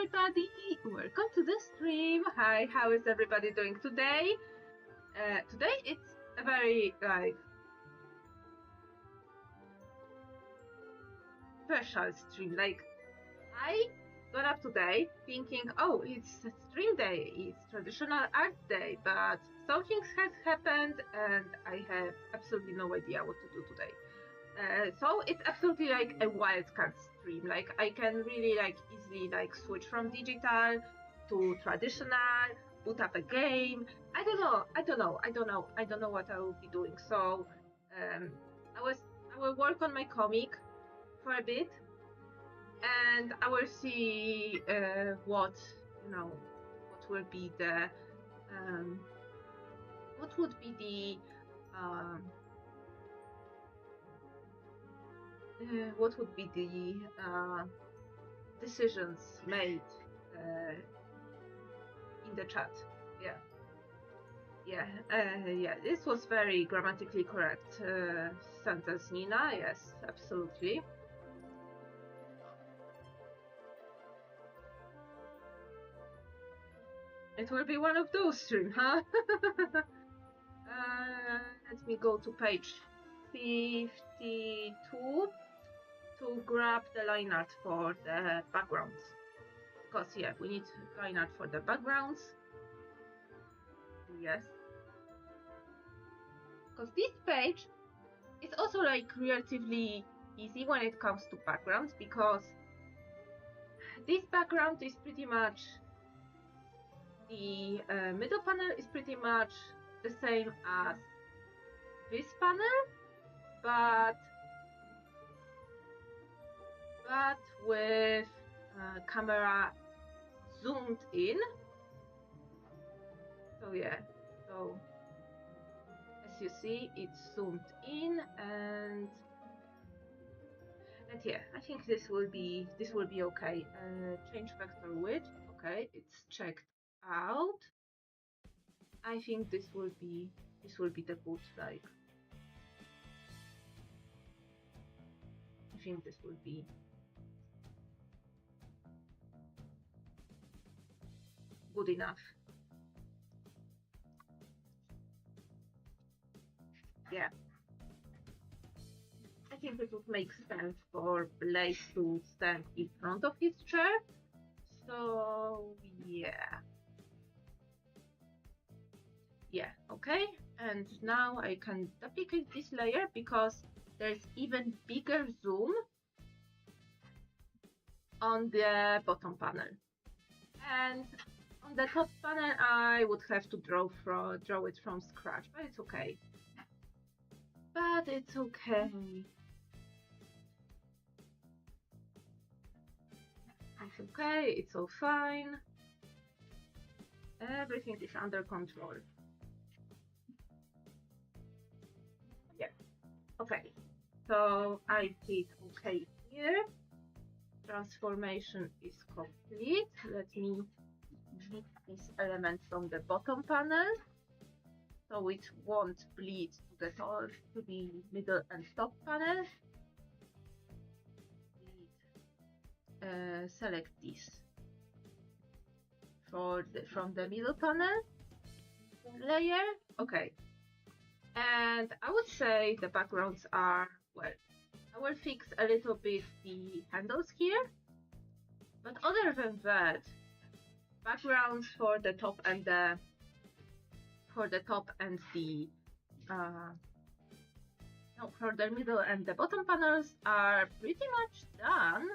everybody, welcome to the stream. Hi, how is everybody doing today? Today it's a very special stream. I got up today thinking, oh, it's a stream day, it's traditional art day, but something has happened and I have absolutely no idea what to do today. So it's absolutely like a wildcard stream. Like I can really easily switch from digital to traditional, boot up a game. I don't know what I will be doing. So I will work on my comic for a bit, and I will see what will be the what would be the decisions made in the chat. Yeah, this was very grammatically correct sentence, Nina. Yes, absolutely. It will be one of those streams, huh? Let me go to page 52 to grab the line art for the backgrounds. Because, yeah, we need line art for the backgrounds. Yes. Because this page is also relatively easy when it comes to backgrounds, because this background is pretty much the middle panel is pretty much the same as this panel, but with camera zoomed in. So yeah, so as you see, it's zoomed in, and yeah, I think this will be okay. Change vector width. Okay, it's checked out. I think this will be the good I think this will be good enough. Yeah. I think it would make sense for Blaze to stand in front of his chair. So yeah. Yeah, okay. And now I can duplicate this layer because there's even bigger zoom on the bottom panel. And on the top panel I would have to draw it from scratch, but it's okay. It's okay, it's all fine. Everything is under control. Yeah, okay. So I hit OK here. Transformation is complete. Let me delete this element from the bottom panel, so it won't bleed to the middle and top panel. Select this from the middle panel layer. Okay, and I would say the backgrounds are, well, I will fix a little bit the handles here, but other than that, backgrounds for the top and the for the middle and the bottom panels are pretty much done.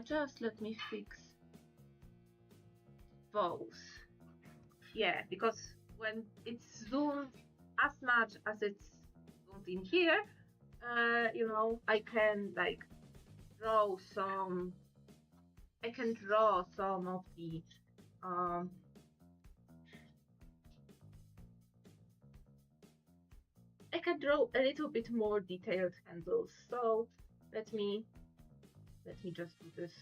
Just let me fix those. Yeah, because when it's zoomed as much as it's zoomed in here, I can draw some. I can draw some of the I can draw a little bit more detailed handles. So let me just do this.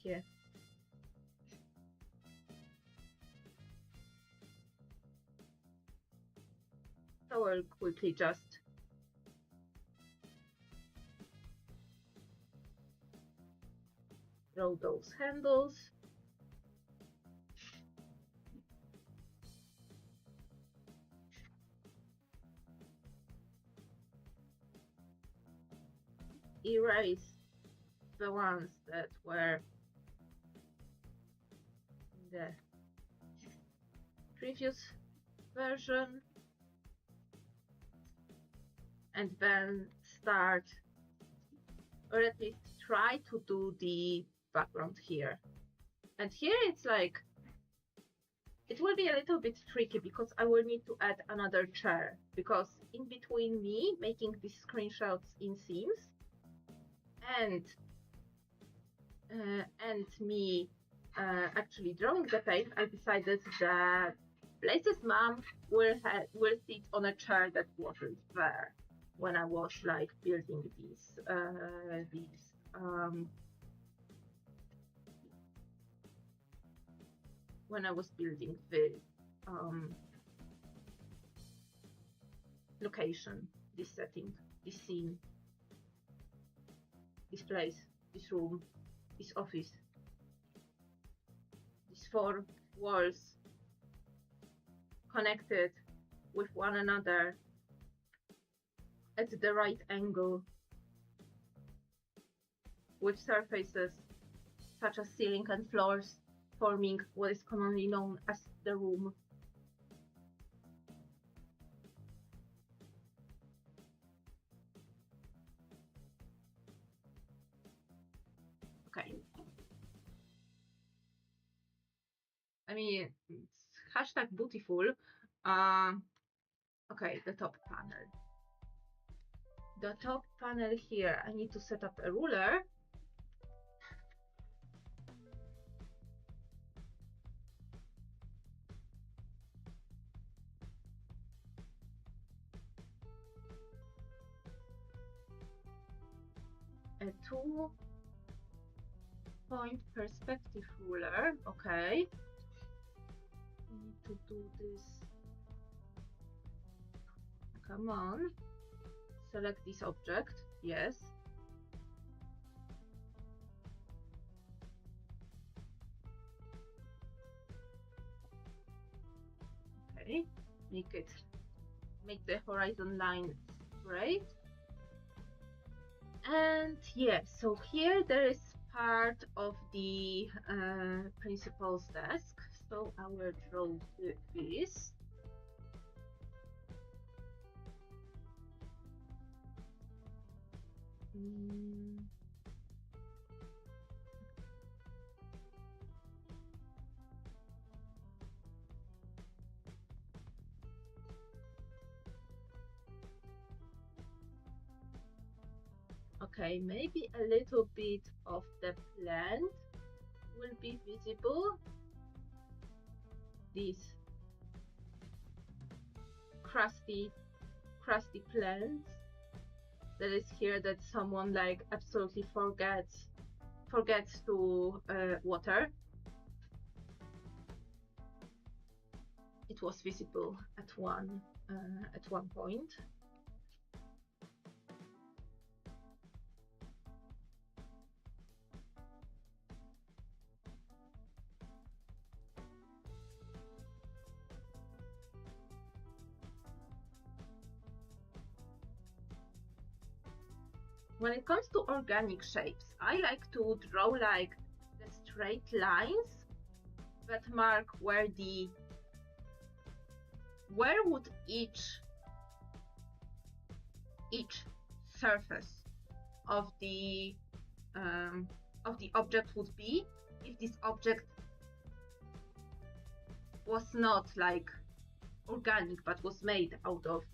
Yeah. So I'll quickly just draw those handles. Erase the ones that were in the previous version, and then start, or at least try to do the background here. And here it's like, it will be a little bit tricky because I will need to add another chair, because in between me making these screenshots in scenes and me actually drawing the page, I decided that Blaze's mom will sit on a chair that wasn't there when I was like building these when I was building the location, this setting, this scene, this place, this room, this office, these 4 walls connected with one another at the right angle, with surfaces such as ceiling and floors forming what is commonly known as the room. Okay. I mean, it's hashtag beautiful. Okay, the top panel. The top panel here, I need to set up a ruler. A 2-point perspective ruler, okay. We need to do this. Come on. Select this object, yes. Okay, make the horizon line straight. And yes, so here there is part of the principal's desk. So I will draw this. Okay, maybe a little bit of the plant will be visible. This crusty plant that is here that someone like absolutely forgets to water. It was visible at one point. When it comes to organic shapes, I like to draw like the straight lines that mark where would each surface of the object would be if this object was not like organic but was made out of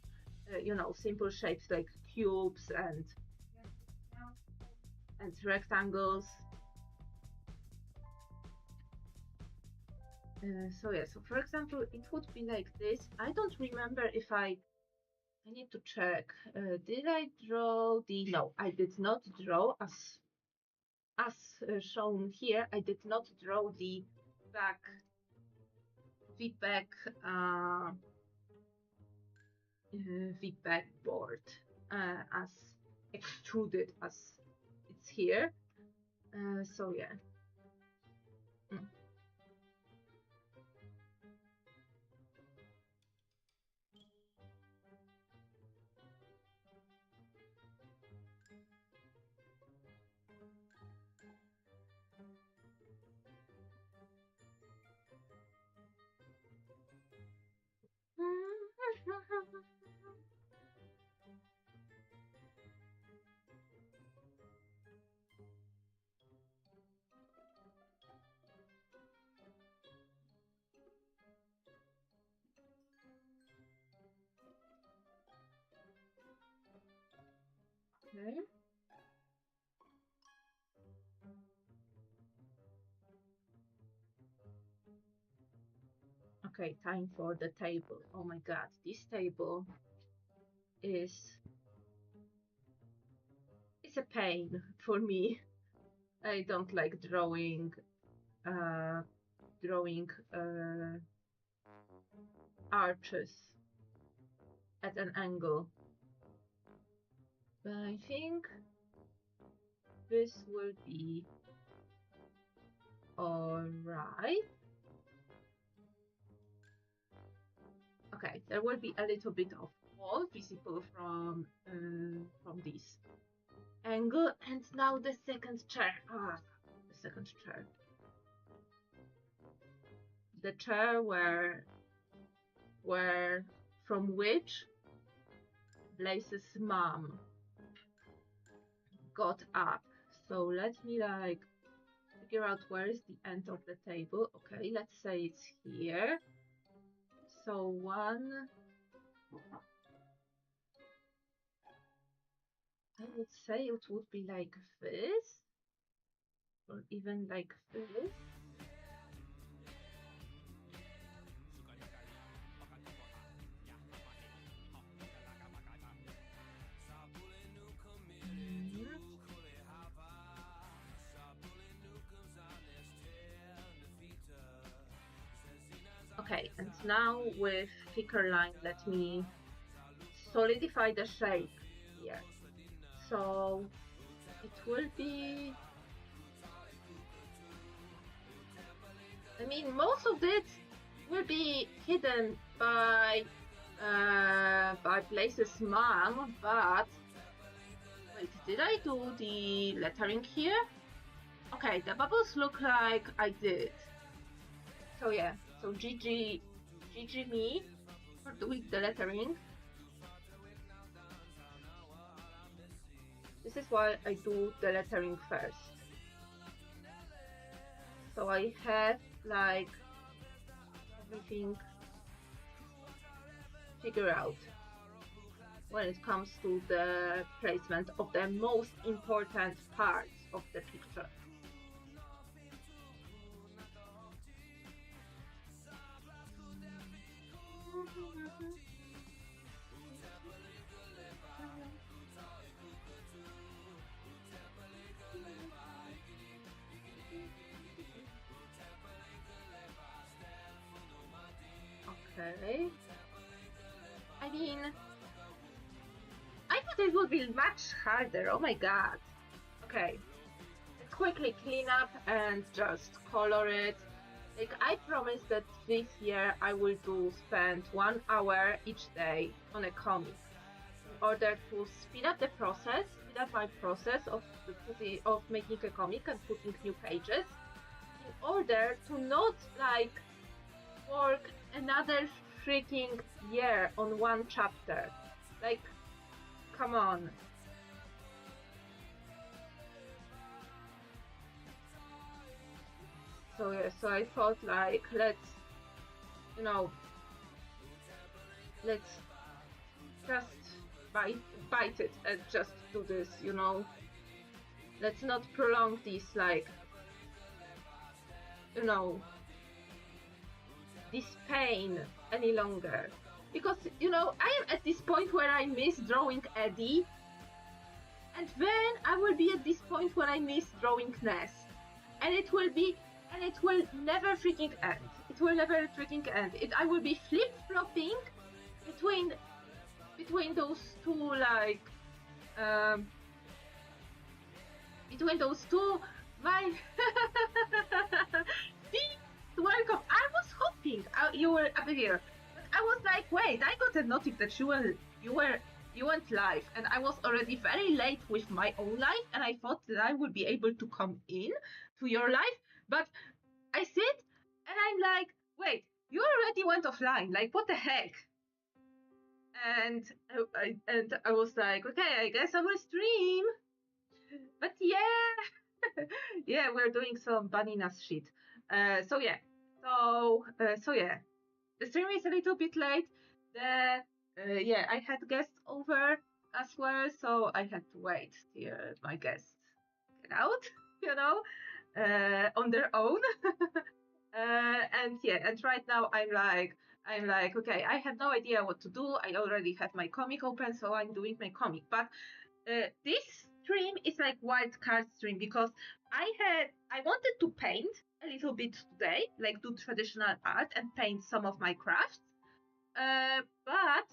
you know, simple shapes like cubes and rectangles. So yeah, so for example, it would be like this. I don't remember if I need to check. Did I draw the? No, I did not draw as shown here. I did not draw the back the backboard as extruded as it's here. So yeah. Mm. Okay. Okay, time for the table. Oh my god, this table is it's a pain for me. I don't like drawing uh arches at an angle. But I think this will be alright. Okay, there will be a little bit of wall visible from this angle, and now the second chair. The second chair. The chair where from which Blaze's mom got up. So let me like figure out where is the end of the table. Okay, let's say it's here. So one, I would say it would be like this, or even like this. Okay, and now with thicker line, let me solidify the shape here. So it will be, I mean, most of it will be hidden by Blaze's mom, but wait, did I do the lettering here? Okay, the bubbles look like I did. So yeah, so GG me for doing the lettering. This is why I do the lettering first. So I have like everything figured out when it comes to the placement of the most important parts of the picture. Okay. I mean, I thought it would be much harder. Oh my god. Okay. Let's quickly clean up and just color it. Like, I promised that this year I will spend 1 hour each day on a comic in order to speed up my process of making a comic and putting new pages, in order to not like work another freaking year on one chapter. Like, come on. So yeah, so I thought like let's just bite it and just do this, Let's not prolong this like this pain any longer. Because I am at this point where I miss drawing Addie, and then I will be at this point where I miss drawing Nest. And it will never freaking end. It will never freaking end. I will be flip-flopping between between those two, like, between those two, my welcome. I was hoping you were up here, but I was like, wait, I got a notif that you went live, and I was already very late with my own live, and I thought that I would be able to come in to your live, but I sit and I'm like, wait, you already went offline. Like, what the heck? And I was like, okay, I guess I will stream. But yeah, yeah, we're doing some bananas shit. So yeah, so yeah, the stream is a little bit late. Yeah, I had guests over as well, so I had to wait till my guests get out, you know, on their own. And yeah, and right now I'm like, okay, I have no idea what to do. I already have my comic open, so I'm doing my comic. But this stream is like wild card stream because I wanted to paint a little bit today, like do traditional art and paint some of my crafts. But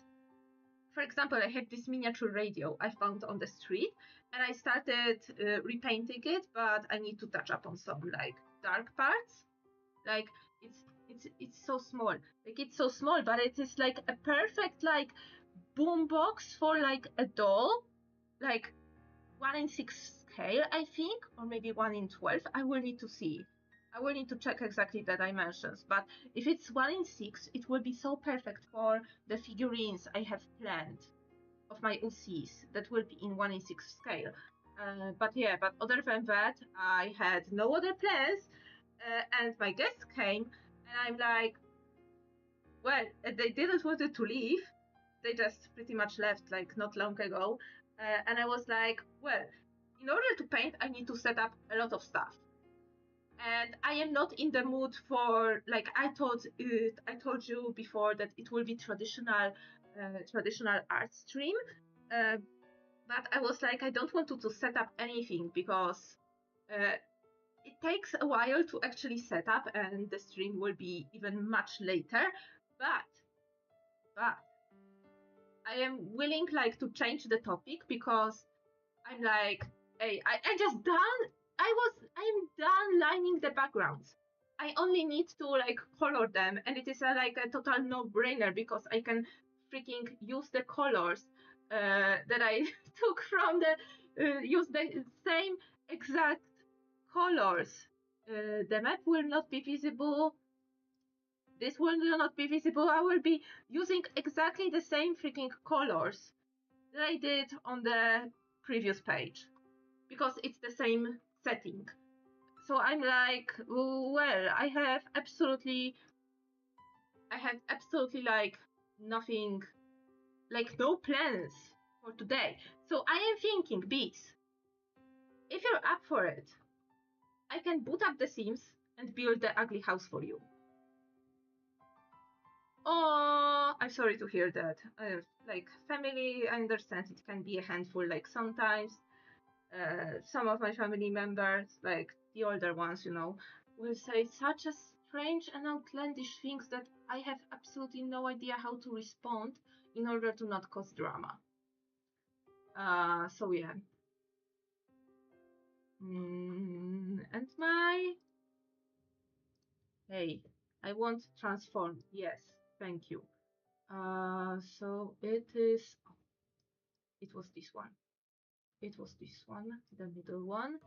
for example, I had this miniature radio I found on the street, and I started repainting it, but I need to touch up on some like dark parts. Like it's so small. Like it's so small, but it is like a perfect like boombox for like a doll, like 1:6 scale, I think, or maybe 1:12. I will need to see. I will need to check exactly the dimensions. But if it's 1:6, it will be so perfect for the figurines I have planned of my OCs that will be in 1:6 scale. But yeah, but other than that, I had no other plans. And my guests came, and I'm like, well, they didn't want to leave. They just pretty much left like not long ago. And I was like, well, in order to paint, I need to set up a lot of stuff. And I am not in the mood for, like, I told you before that it will be traditional art stream. But I was like, I don't want to set up anything because it takes a while to actually set up, and the stream will be even much later. But I am willing like to change the topic because I'm like, hey, I'm done lining the backgrounds. I only need to like color them, and it is like a total no-brainer because I can freaking use the colors that I took from use the same exact colors. The map will not be visible. This will not be visible. I will be using exactly the same freaking colors that I did on the previous page because it's the same setting. So I'm like, well, I have absolutely like nothing, like no plans for today. So I am thinking, Beats, if you're up for it, I can boot up the Sims and build the ugly house for you. Oh, I'm sorry to hear that. Like family, I understand it can be a handful. Like sometimes, some of my family members, like the older ones, will say such a strange and outlandish things that I have absolutely no idea how to respond in order to not cause drama. So yeah. And hey, I want transform. Yes, thank you. So it was this one. It was this one, the middle one.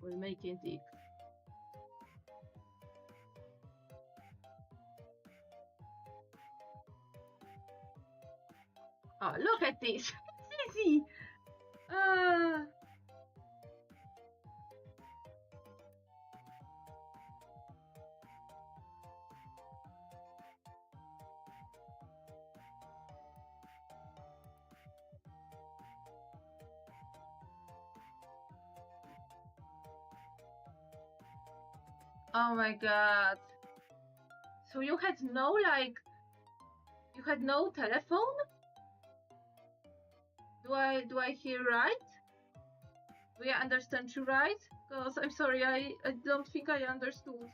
We'll make it big. Oh, look at this. It's easy. Oh my god. So you had no telephone? Do I hear right? Do I understand you right? Because I'm sorry, I don't think I understood.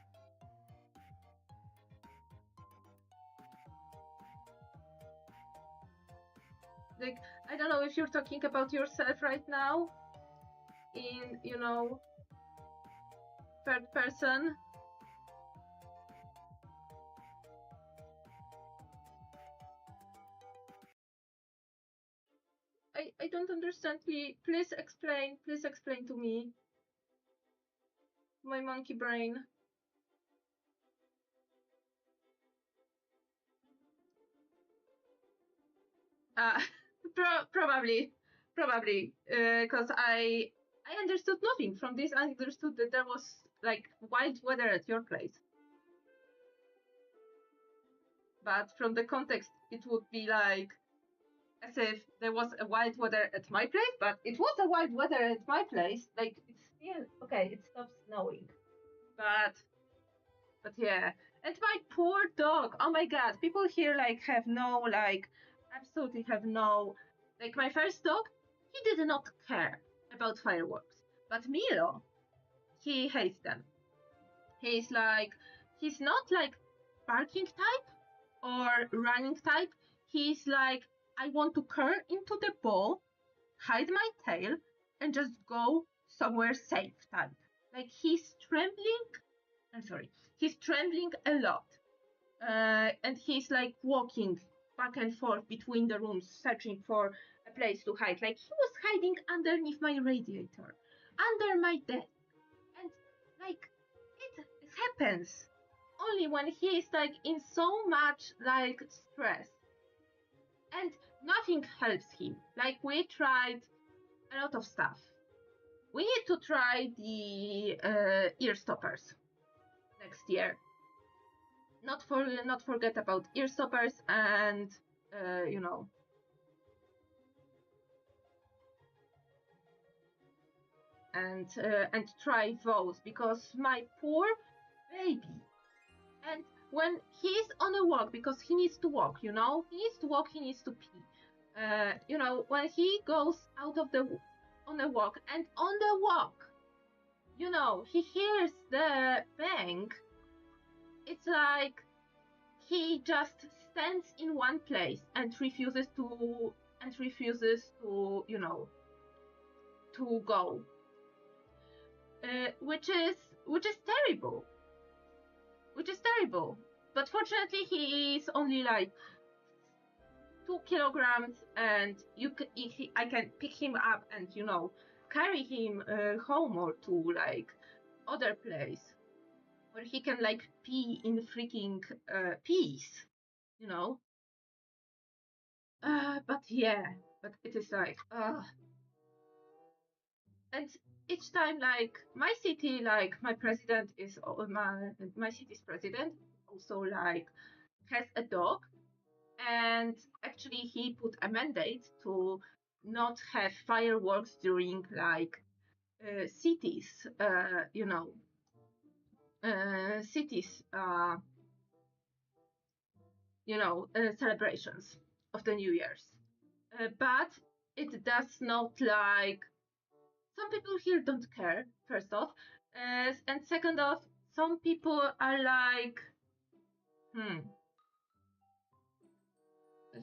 Like, I don't know if you're talking about yourself right now in, you know, third person. I don't understand. Please explain to me. My monkey brain. Uh, probably, because I understood nothing from this. I understood that there was like wild weather at your place, but from the context, it would be like as if there was a wild weather at my place, but it was a wild weather at my place. Like it's still okay. It stopped snowing, but yeah. And my poor dog. Oh my god, people here like have no like absolutely have no like my first dog. He did not care about fireworks, but Milo, he hates them. He's like he's not like barking type or running type. He's like I want to curl into the ball, hide my tail, and just go somewhere safe type. Like he's trembling. I'm sorry. He's trembling a lot. And he's like walking back and forth between the rooms, searching for a place to hide. Like he was hiding underneath my radiator, under my desk, and like it happens only when he is like in so much like stress, and nothing helps him. Like we tried a lot of stuff. We need to try the ear stoppers next year. Not forget about ear stoppers and you know and try those because my poor baby, and when he's on a walk because he needs to walk, you know, he needs to walk, he needs to pee, you know, when he goes out of the on a walk, and on the walk, you know, he hears the bang. It's like he just stands in one place and refuses to you know to go, which is terrible, but fortunately he is only like 2 kilograms, and I can pick him up and you know carry him home or to like other place where he can like pee in freaking peace, you know. But yeah, but it is like, and each time, like my city, like my president is my city's president also like has a dog, and actually he put a mandate to not have fireworks during like cities, you know, cities, celebrations of the New Year's. But it does not like some people here don't care. First off, and second off, some people are like,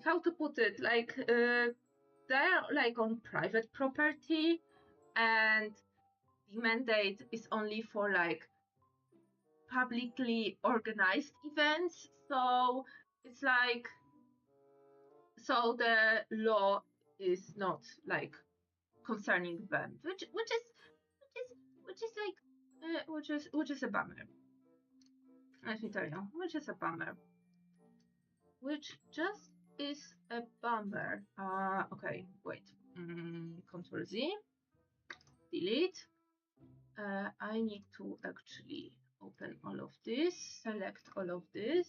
how to put it? Like they're like on private property, and the mandate is only for like publicly organized events. So it's like so the law is not like concerning them, which is like which is a bummer. Let me tell you, which is a bummer. Which just is a bummer. Okay, wait. Control Z, delete. I need to actually open all of this, select all of this,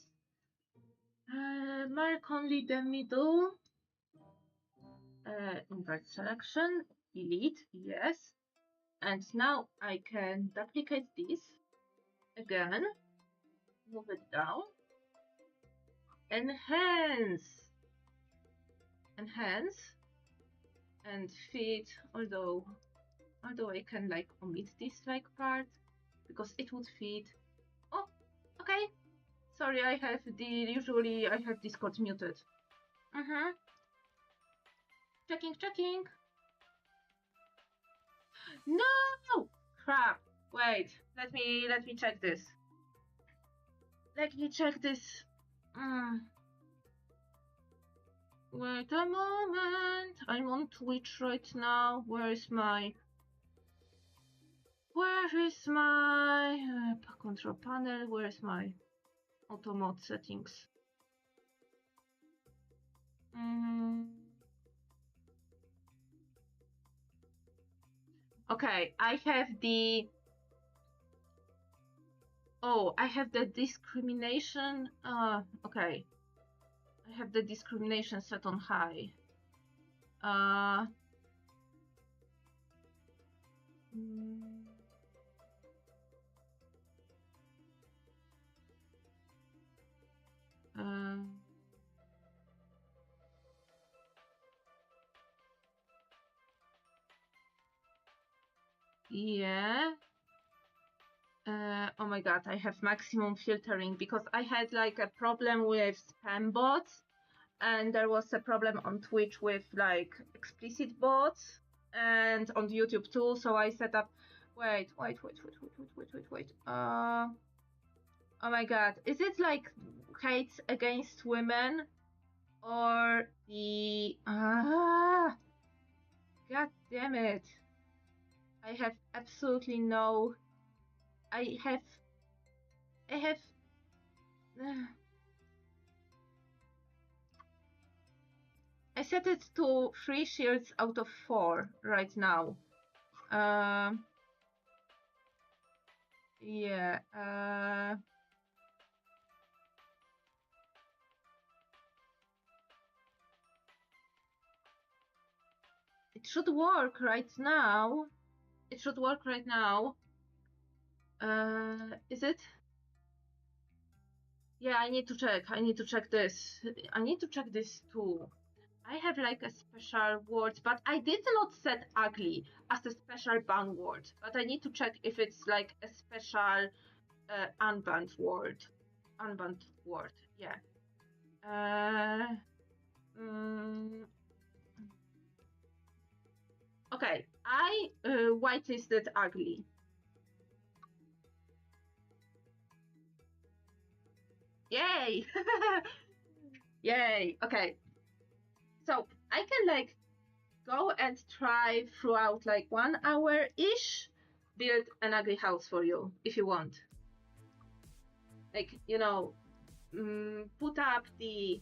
mark only the middle, invert selection, delete, yes. And now I can duplicate this again, move it down, enhance, and fit, although I can like omit this like part because it would fit. Oh, okay. Sorry, usually I have Discord muted. Checking. No! Crap. Wait. Let me check this. Let me check this. Wait a moment. I'm on Twitch right now. Where is my control panel? Where is my auto mode settings? Okay, I have the discrimination. Okay. I have the discrimination set on high. Yeah. Oh my god, I have maximum filtering because I had like a problem with spam bots, and there was a problem on Twitch with like explicit bots, and on YouTube too. So I set up. Wait. Oh my god, is it like hate against women or the? God damn it! I have absolutely no. I have. I set it to 3 shields out of 4 right now. Yeah. It should work right now. Is it? Yeah, I need to check. I need to check this. I need to check this too. I have like a special word, but I did not set ugly as a special ban word. But I need to check if it's like a special unbanned word. Yeah. Okay, I whitelisted ugly. Yay! Yay! Okay. So I can like go and try throughout like 1 hour-ish build an ugly house for you if you want. Like, you know, boot up the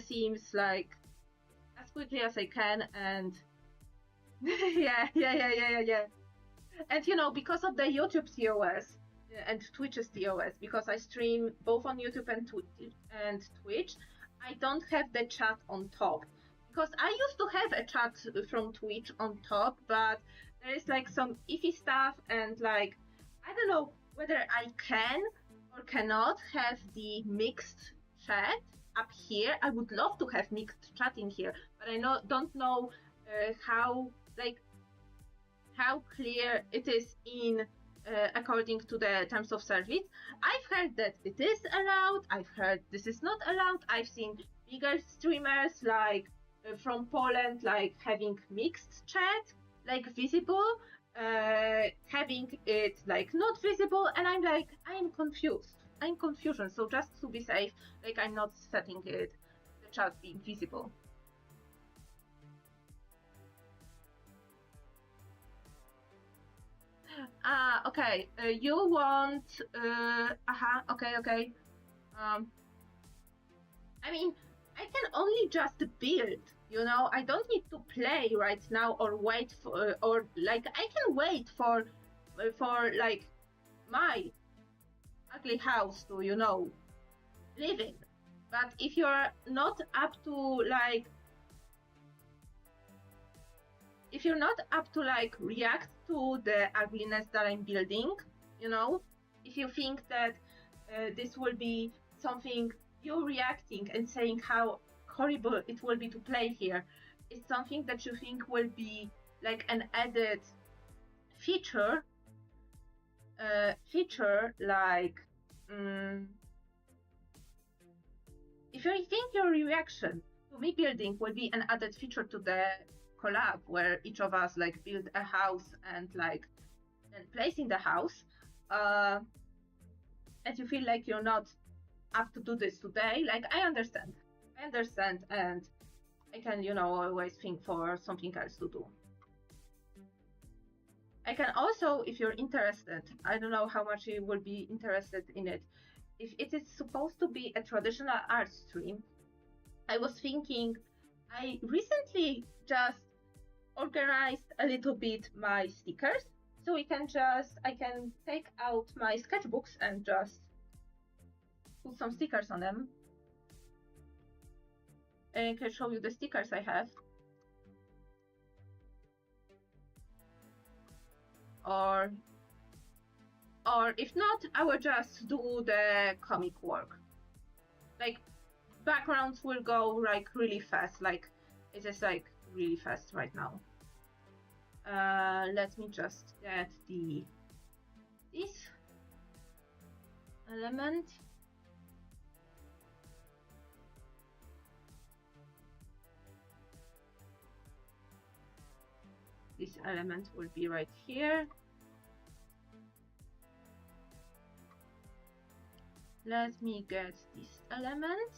themes like as quickly as I can, and yeah. And you know, because of the YouTube TOS and Twitch's TOS, because I stream both on YouTube and Twitch, I don't have the chat on top. Because I used to have a chat from Twitch on top, but there is like some iffy stuff, and like I don't know whether I can or cannot have the mixed chat up here. I would love to have mixed chatting here, but I don't know how clear it is in according to the terms of service. I've heard that it is allowed. I've heard this is not allowed. I've seen bigger streamers like from Poland like having mixed chat, like visible, having it like not visible, and I'm like, I'm confused. I'm confusion. So just to be safe, like I'm not setting it the chat being visible. Okay. You want? Okay. I mean, I can only just build. You know, I don't need to play right now or wait for, or like I can wait for like my ugly house to, you know, live in. But if you're not up to like, react to the ugliness that I'm building, you know, if you think that this will be something you reacting and saying how horrible it will be to play here, it's something that you think will be like an added feature, like if you think your reaction to me, building will be an added feature to the collab, where each of us like build a house and like then placing the house. And you feel like you're not up to do this today, like I understand, and I can, you know, always think for something else to do. I can also, if you're interested, I don't know how much you will be interested in it. If it is supposed to be a traditional art stream, I was thinking, I recently just organized a little bit my stickers, so I can take out my sketchbooks and just put some stickers on them. And I can show you the stickers I have. Or if not, I will just do the comic work. Like, backgrounds will go like really fast, like it is like really fast right now. Let me just get this element. This element will be right here. Let me get this element.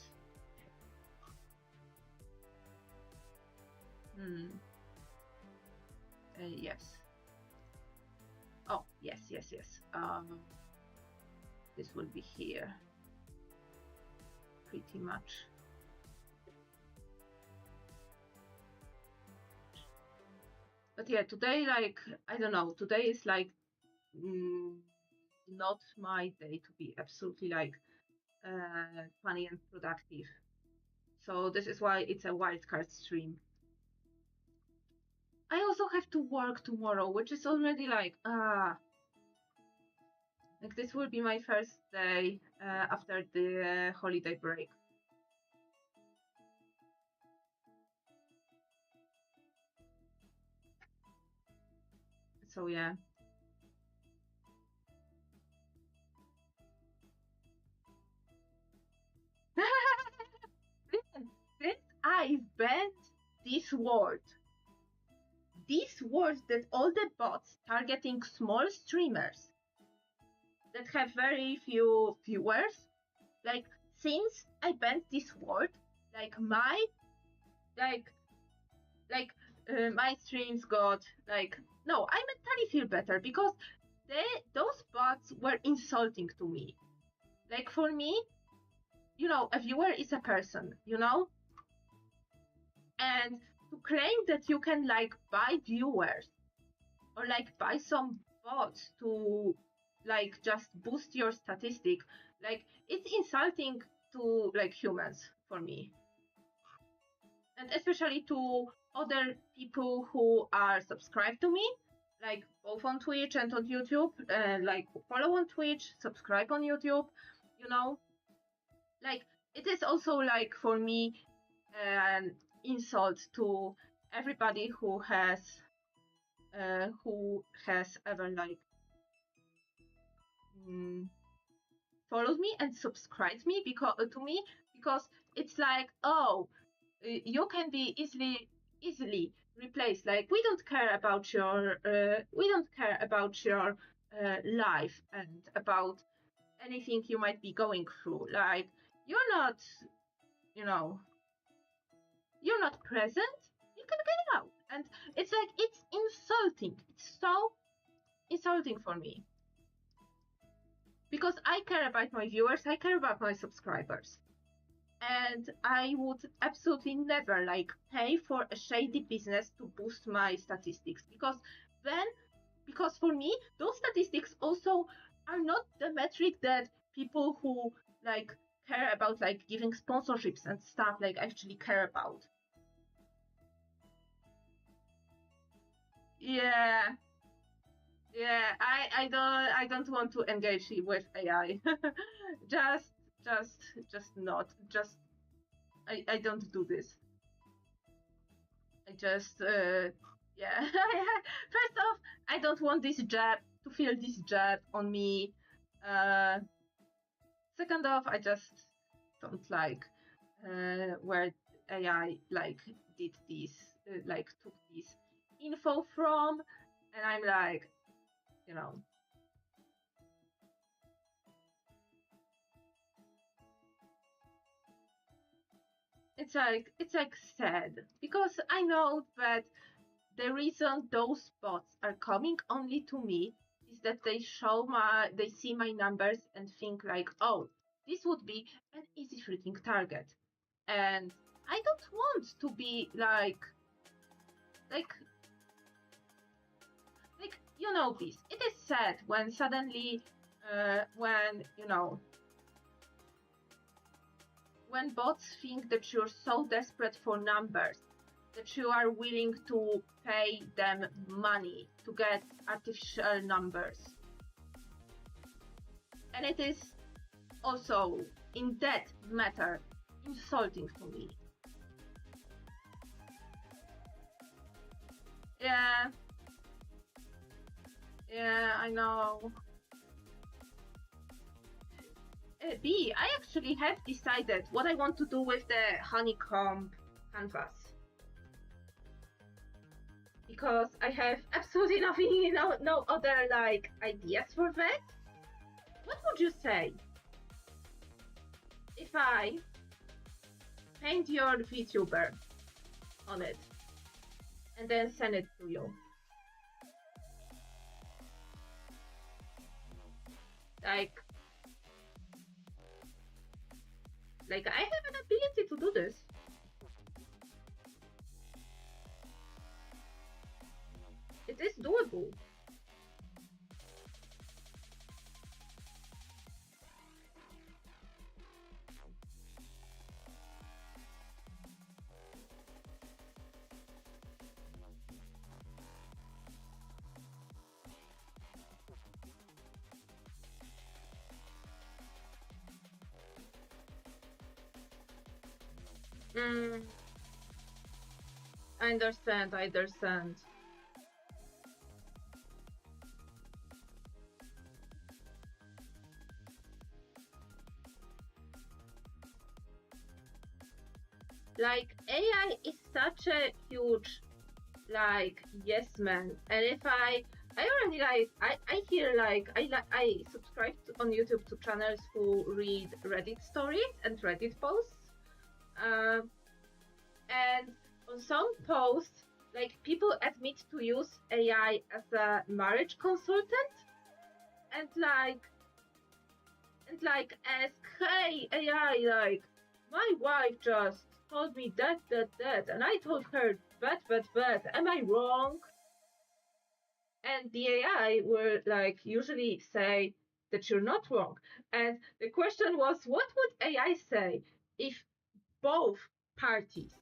Yes. Oh, yes. This will be here. Pretty much. But yeah, today, like, I don't know, today is like not my day to be absolutely like funny and productive. So this is why it's a wildcard stream. I also have to work tomorrow, which is already like this will be my first day after the holiday break. So yeah. Listen, since I banned this word that all the bots targeting small streamers that have very few viewers, like since I banned this word, like my streams got like, no, I mentally feel better because those bots were insulting to me. Like for me, you know, a viewer is a person, you know? And to claim that you can like buy viewers or like buy some bots to like just boost your statistic, like it's insulting to like humans for me. And especially to other people who are subscribed to me, like both on Twitch and on YouTube, like follow on Twitch, subscribe on YouTube, you know? Like it is also like for me an insult to everybody who has ever like followed me and subscribed me because it's like, oh, you can be easily replaced. Like we don't care about your life and about anything you might be going through. Like you're not, you know, you're not present, you can get out. And it's like, it's insulting. It's so insulting for me. Because I care about my viewers, I care about my subscribers. And I would absolutely never like pay for a shady business to boost my statistics, because for me, those statistics also are not the metric that people who like care about like giving sponsorships and stuff like actually care about. Yeah, I don't want to engage with AI. just not. Just I don't do this. I just yeah. First off, I don't want this jab to feel this jab on me. Second off, I just don't like where AI like did this, like took this info from, and I'm like, you know, it's like sad, because I know that the reason those bots are coming only to me is that they see my numbers and think like, oh, this would be an easy freaking target. And I don't want to be like you know this. It is sad when suddenly when bots think that you're so desperate for numbers that you are willing to pay them money to get artificial numbers. And it is also, in that matter, insulting to me. Yeah, I know. B, I actually have decided what I want to do with the honeycomb canvas. Because I have absolutely nothing, no other like ideas for that. What would you say if I paint your VTuber on it and then send it to you? Like I have an ability to do this. It is doable. I understand. Like, AI is such a huge, like, yes man. And if I already like, I hear like, I subscribe on YouTube to channels who read Reddit stories and Reddit posts. And on some posts, like, people admit to use AI as a marriage consultant and ask, hey, AI, like, my wife just told me that, and I told her that, am I wrong? And the AI will like usually say that you're not wrong. And the question was, what would AI say if both parties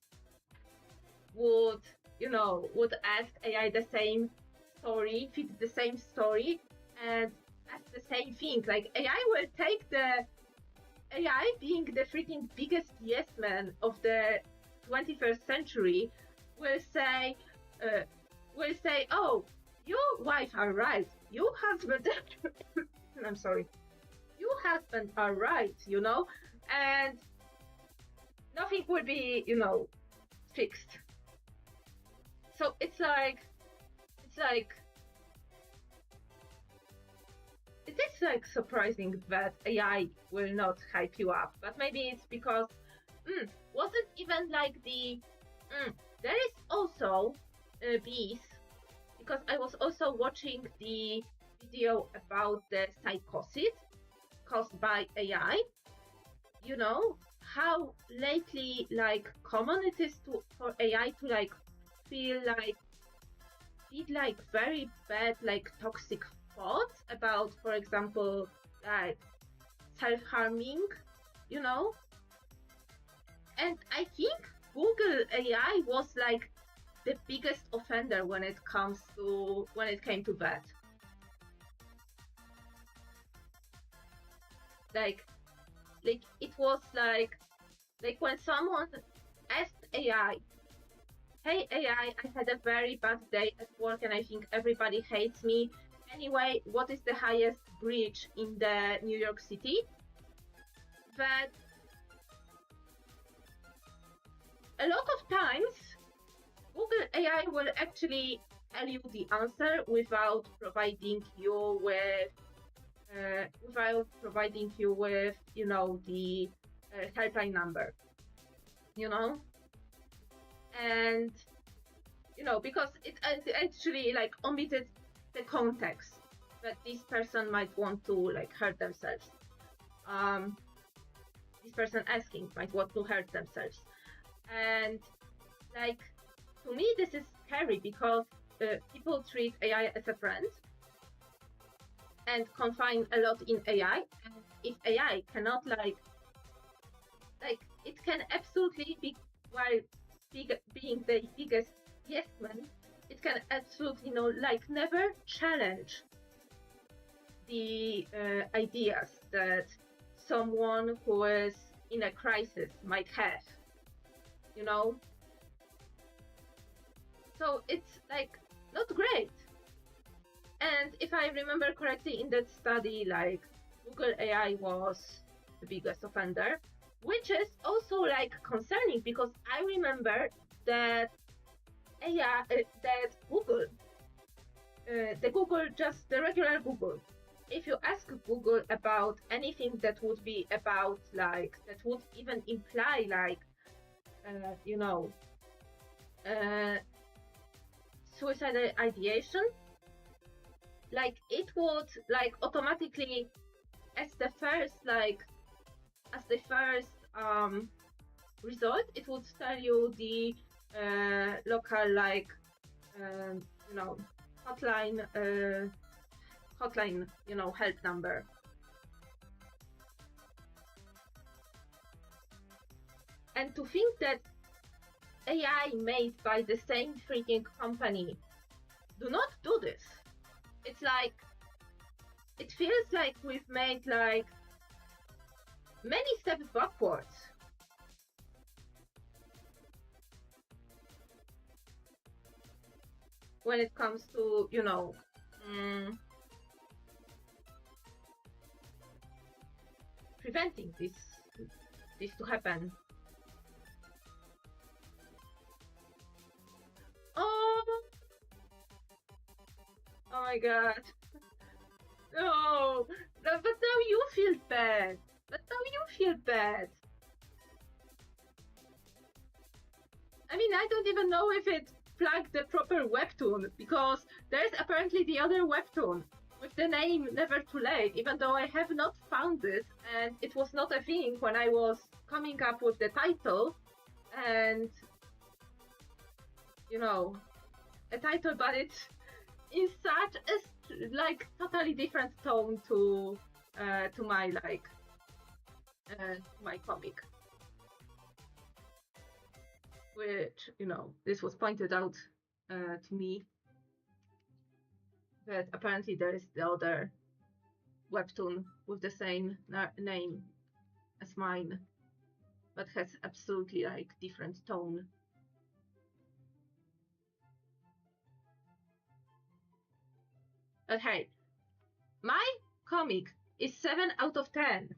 would ask AI the same story, fit the same story, and ask the same thing? Like, AI will take the AI, being the freaking biggest yes man of the 21st century, will say, oh, you wife are right, you husband, I'm sorry, you husband are right, and nothing will be, fixed. So it's like, it is like surprising that AI will not hype you up, but maybe it's because wasn't even like there is also bees, because I was also watching the video about the psychosis caused by AI. You know how lately like common it is for AI to like feel like did like very bad like toxic thoughts about, for example, like self-harming, and I think Google AI was like the biggest offender when it came to that. Like it was like when someone asked AI, hey AI, I had a very bad day at work and I think everybody hates me. Anyway, what is the highest bridge in the New York City? That a lot of times Google AI will actually tell you the answer without providing you with you know, the helpline number, you know, and you know, because it actually like omitted the context that this person might want to like hurt themselves. This person asking might want to hurt themselves, and like, to me this is scary because people treat AI as a friend and confine a lot in AI. And if AI cannot like it can absolutely be, while being the biggest yes man, it can absolutely never challenge the ideas that someone who is in a crisis might have, you know? So it's like not great. And if I remember correctly, in that study, like Google AI was the biggest offender, which is also like concerning because I remember that AI, that Google, the regular Google, if you ask Google about anything that would be about like, that would even imply like, you know, suicidal ideation, like it would like automatically as the first result, it would tell you the local like you know, hotline you know, help number. And to think that AI made by the same freaking company do not do this. It's like, it feels like we've made like many steps backwards. When it comes to, you know, preventing this to happen. Oh my god. No, but now you feel bad. I mean, I don't even know if it flagged the proper webtoon, because there's apparently the other webtoon with the name Never Too Late, even though I have not found it, and it was not a thing when I was coming up with the title, and, you know, a title, but it's in such a like totally different tone to my like my comic, which, you know, this was pointed out to me, that apparently there is the other webtoon with the same name as mine, but has absolutely like different tone. But hey, my comic is 7 out of 10.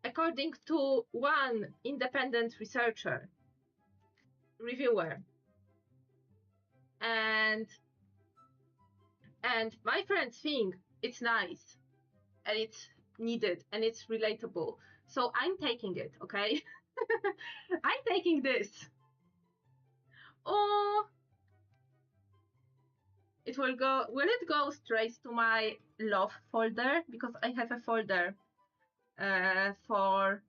According to one independent reviewer. And my friends think it's nice, and it's needed, and it's relatable. So I'm taking it, okay? I'm taking this. Oh, will it go straight to my love folder? Because I have a folder for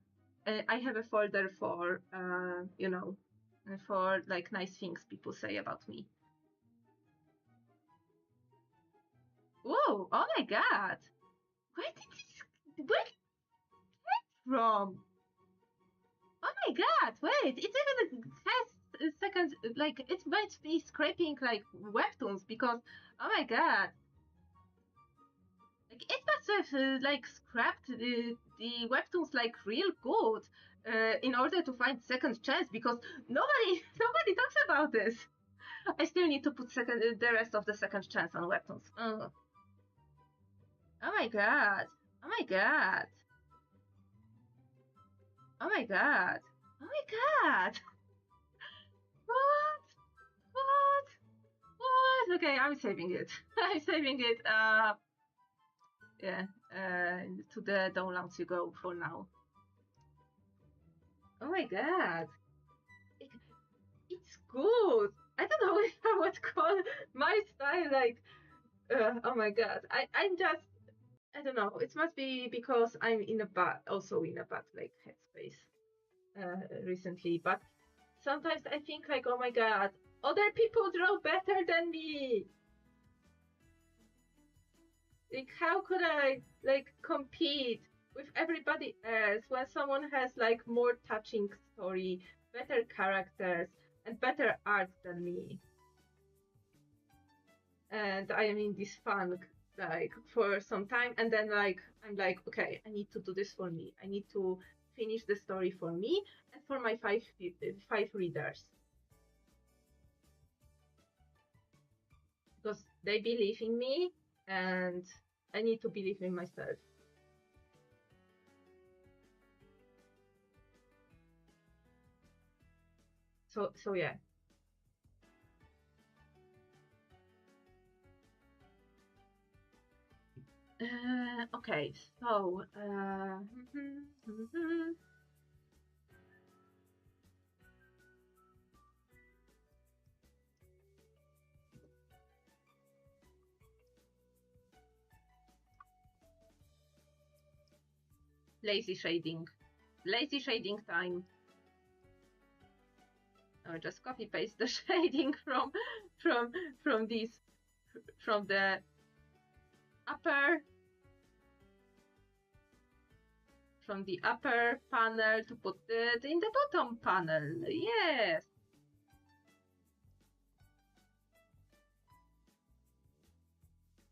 you know, for like nice things people say about me. Whoa, oh my god, where did this come from? Oh my god, wait, it even has seconds, like it might be scraping like webtoons, because oh my god, like it must have like scrapped the webtoons like real good in order to find second chance, because nobody talks about this. I still need to put the rest of the second chance on webtoons. Oh my god, oh my god, oh my god. Oh my god! What? What? What? Okay, I'm saving it. I'm saving it. Yeah. To the download to go for now. Oh my god! It's good. I don't know if I would call my style like. Oh my god! I'm just. I don't know. It must be because I'm in a bad, also in a bad like headspace recently. But sometimes I think like, oh my god, other people draw better than me. Like, how could I like compete with everybody else when someone has like more touching story, better characters, and better art than me? And I am in this funk like for some time, and then like I'm like, okay, I need to do this for me. I need to finish the story for me and for my five readers, because they believe in me and I need to believe in myself. So yeah. Okay, so lazy shading time. Or just copy paste the shading from this from the upper panel to put it in the bottom panel. Yes.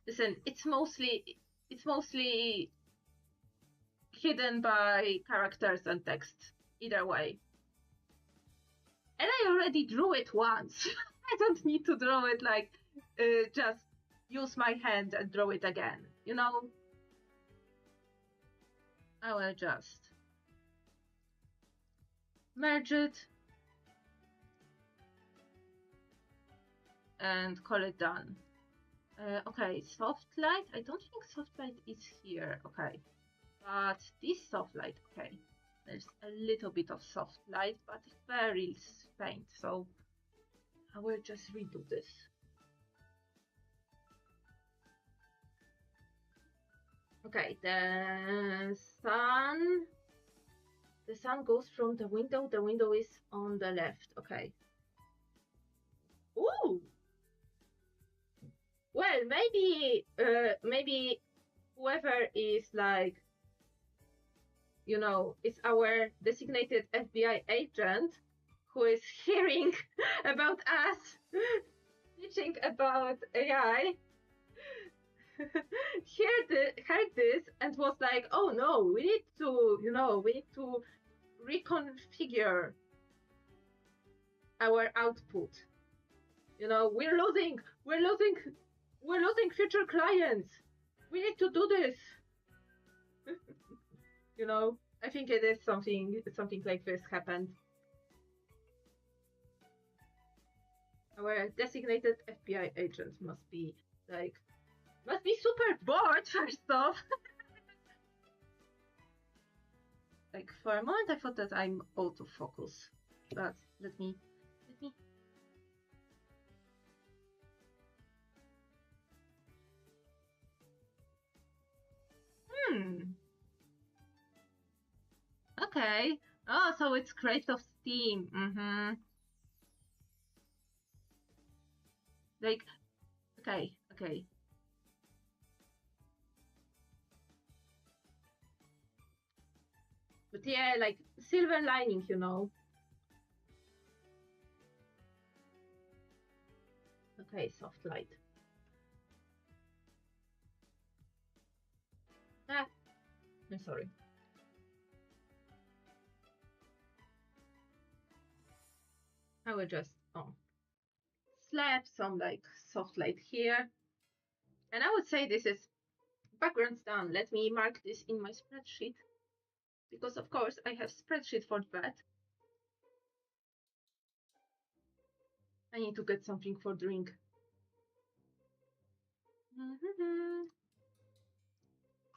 Listen, it's mostly hidden by characters and text. Either way. And I already drew it once. I don't need to draw it like just use my hand and draw it again. You know? I will just merge it and call it done. Okay, soft light. I don't think soft light is here. Okay, but this soft light. Okay, there's a little bit of soft light, but very faint. So I will just redo this. Okay, the sun goes from the window. The window is on the left. Okay. Ooh. Well, maybe whoever is like, you know, is our designated FBI agent who is hearing about us teaching about AI, heard this and was like, oh no, we need to reconfigure our output. You know, we're losing future clients. We need to do this. You know, I think it is something like this happened. Our designated FBI agent must be super bored first off. Like for a moment I thought that I'm autofocus, but let me Okay. Oh, so it's Craft of Steam. Like, okay. But yeah, like silver lining, you know. Okay, soft light. I'm sorry. I will just slap some like soft light here. And I would say this is background's done. Let me mark this in my spreadsheet, because of course I have spreadsheet for that. I need to get something for drink.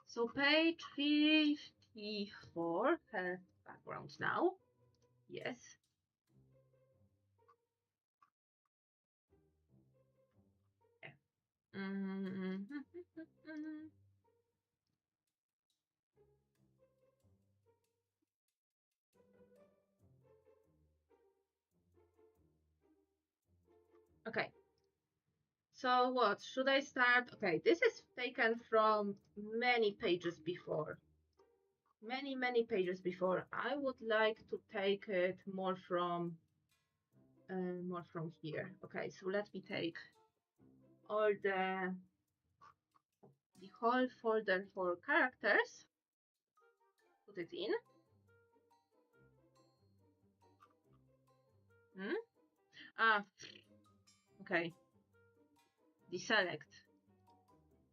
So page 54 has background now. Yes. Okay. So what should I start? Okay, this is taken from many pages before. Many pages before. I would like to take it more from here. Okay, so let me take all the whole folder for characters. Put it in. Okay. Deselect.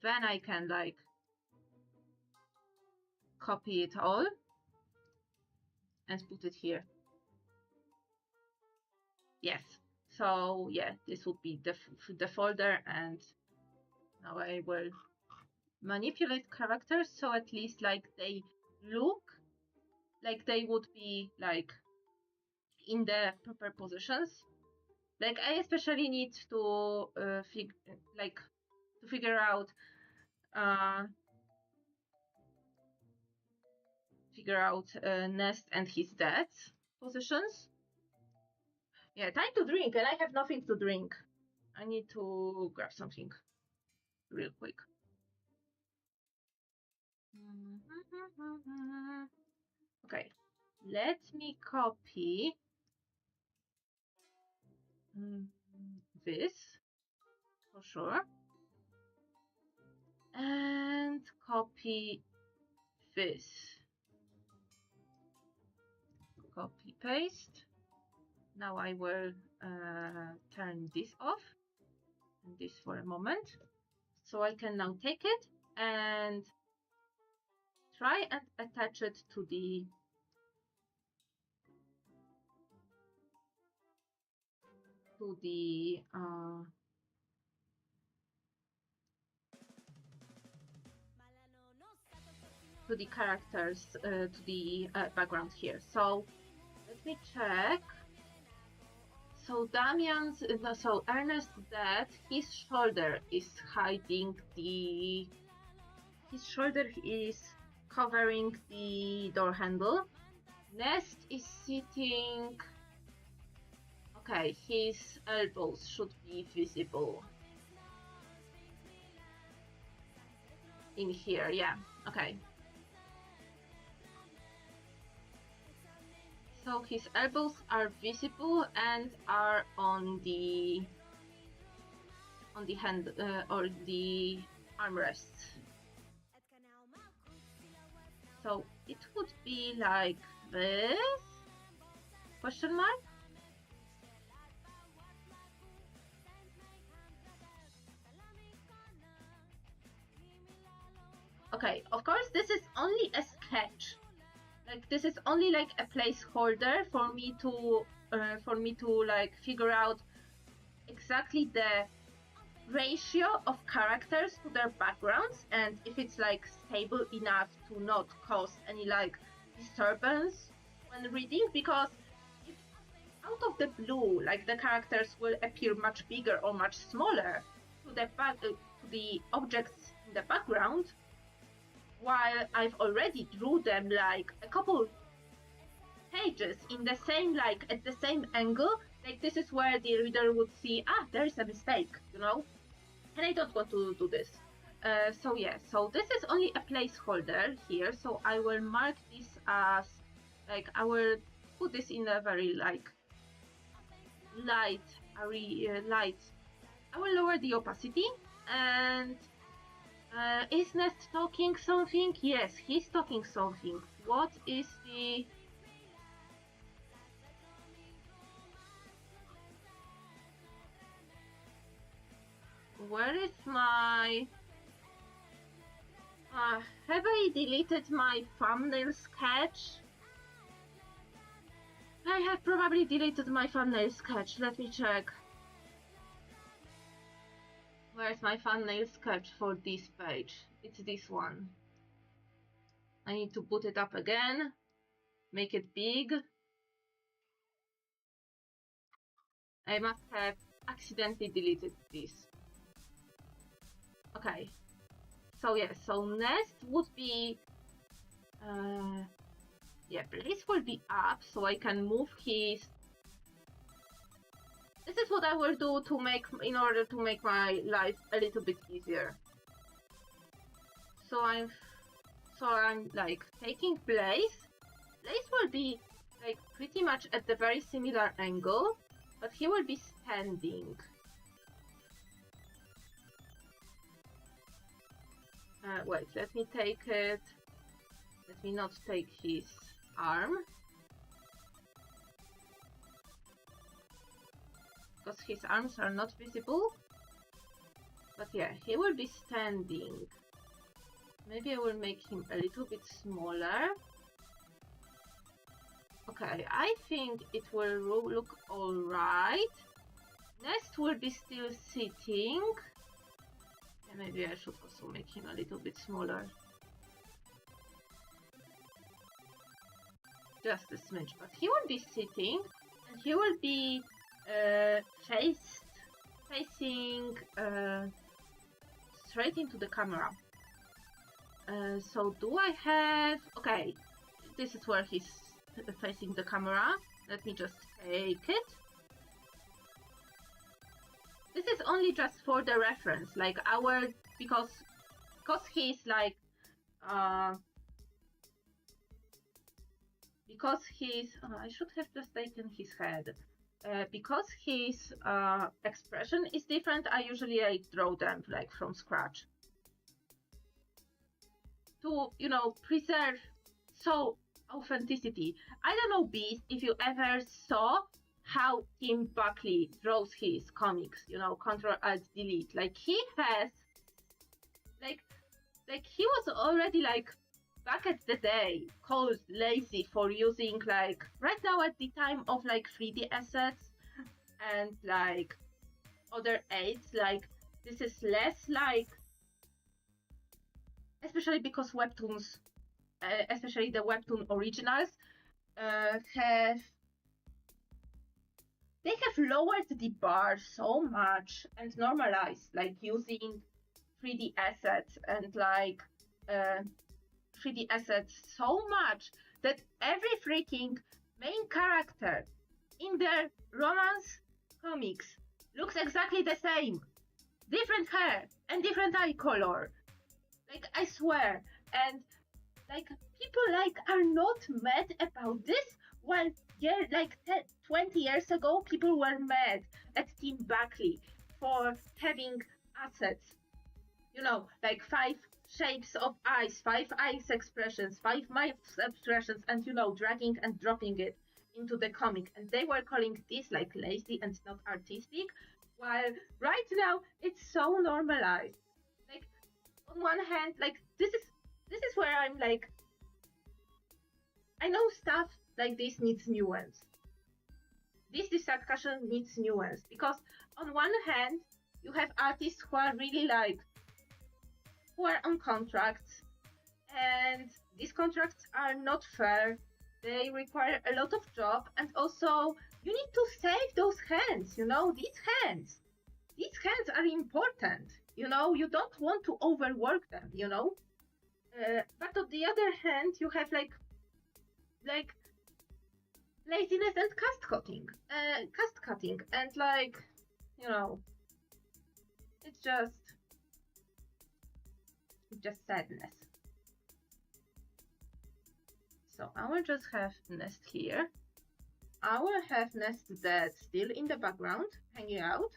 Then I can like copy it all and put it here. Yes. So yeah, this would be the folder, and now I will manipulate characters so at least like they look like they would be like in the proper positions. Like I especially need to figure out Nest and his dad's positions. Yeah, time to drink, and I have nothing to drink. I need to grab something real quick. Okay, let me copy this for sure, and copy this. Copy paste. Now I will turn this off and this for a moment, so I can now take it and try and attach it to the characters, to the background here. So let me check. So Ernest's dad, his shoulder is hiding his shoulder is covering the door handle. Nest is sitting. Okay, his elbows should be visible in here. Yeah, okay. So his elbows are visible and are on the hand or the armrests. So it would be like this? Question mark? Okay, of course this is only a sketch. Like this is only like a placeholder for me to like figure out exactly the ratio of characters to their backgrounds, and if it's like stable enough to not cause any like disturbance when reading, because if out of the blue like the characters will appear much bigger or much smaller to the objects in the background, while I've already drew them like a couple pages in the same like at the same angle, like this is where the reader would see, there is a mistake, you know, and I don't want to do this. So yeah, so this is only a placeholder here, so I will mark this as like, I will put this in a very like light. I will lower the opacity. And is Nest talking something? Yes, he's talking something. What is the... Where is my... have I deleted my thumbnail sketch? I have probably deleted my thumbnail sketch. Let me check. Where's my thumbnail sketch for this page? It's this one. I need to put it up again, make it big. I must have accidentally deleted this. Okay. So yeah, so Nest would be, yeah, Blaze will be up, so I can move his. This is what I will do to make, in order to make my life a little bit easier. So I'm like taking Blaze. Blaze will be like pretty much at the very similar angle, but he will be standing. Wait, let me take it. Let me not take his arm. Because his arms are not visible. But yeah, he will be standing. Maybe I will make him a little bit smaller. Okay, I think it will look alright. Nest will be still sitting. And maybe I should also make him a little bit smaller. Just a smidge, but he will be sitting and he will be facing straight into the camera. So do I have... Okay, this is where he's facing the camera. Let me just take it. This is only just for the reference, like because he's like, because he's, I should have just taken his head. Because his expression is different, I usually draw them like from scratch. To, you know, preserve authenticity. I don't know, Beast, if you ever saw how Tim Buckley draws his comics, you know, Ctrl-Alt-Delete. Like, he has, like he was already, like, back at the day, called lazy for using, like, right now at the time of, like, 3D assets and, like, other aids, like, this is less, like, especially because webtoons, especially the webtoon originals, they have lowered the bar so much and normalized, like, using 3D assets and, like, 3D assets so much that every freaking main character in their romance comics looks exactly the same. Different hair and different eye color. Like, I swear. And, like, people, like, are not mad about this, while, yeah, like, 20 years ago, people were mad at Tim Buckley for having assets. You know, like 5 shapes of eyes, 5 eyes expressions, 5 mouth expressions, and, you know, dragging and dropping it into the comic. And they were calling this, like, lazy and not artistic, while right now, it's so normalized. Like, on one hand, like, this is where I'm like, I know stuff like this needs nuance. This discussion needs nuance, because on one hand, you have artists who are really like, who are on contracts, and these contracts are not fair. They require a lot of job, and also you need to save those hands, you know, these hands are important, you know, you don't want to overwork them, you know. But on the other hand, you have like laziness and cast cutting, and like, you know, it's just sadness. So I will just have Nest here. I will have Nest Dead still in the background, hanging out.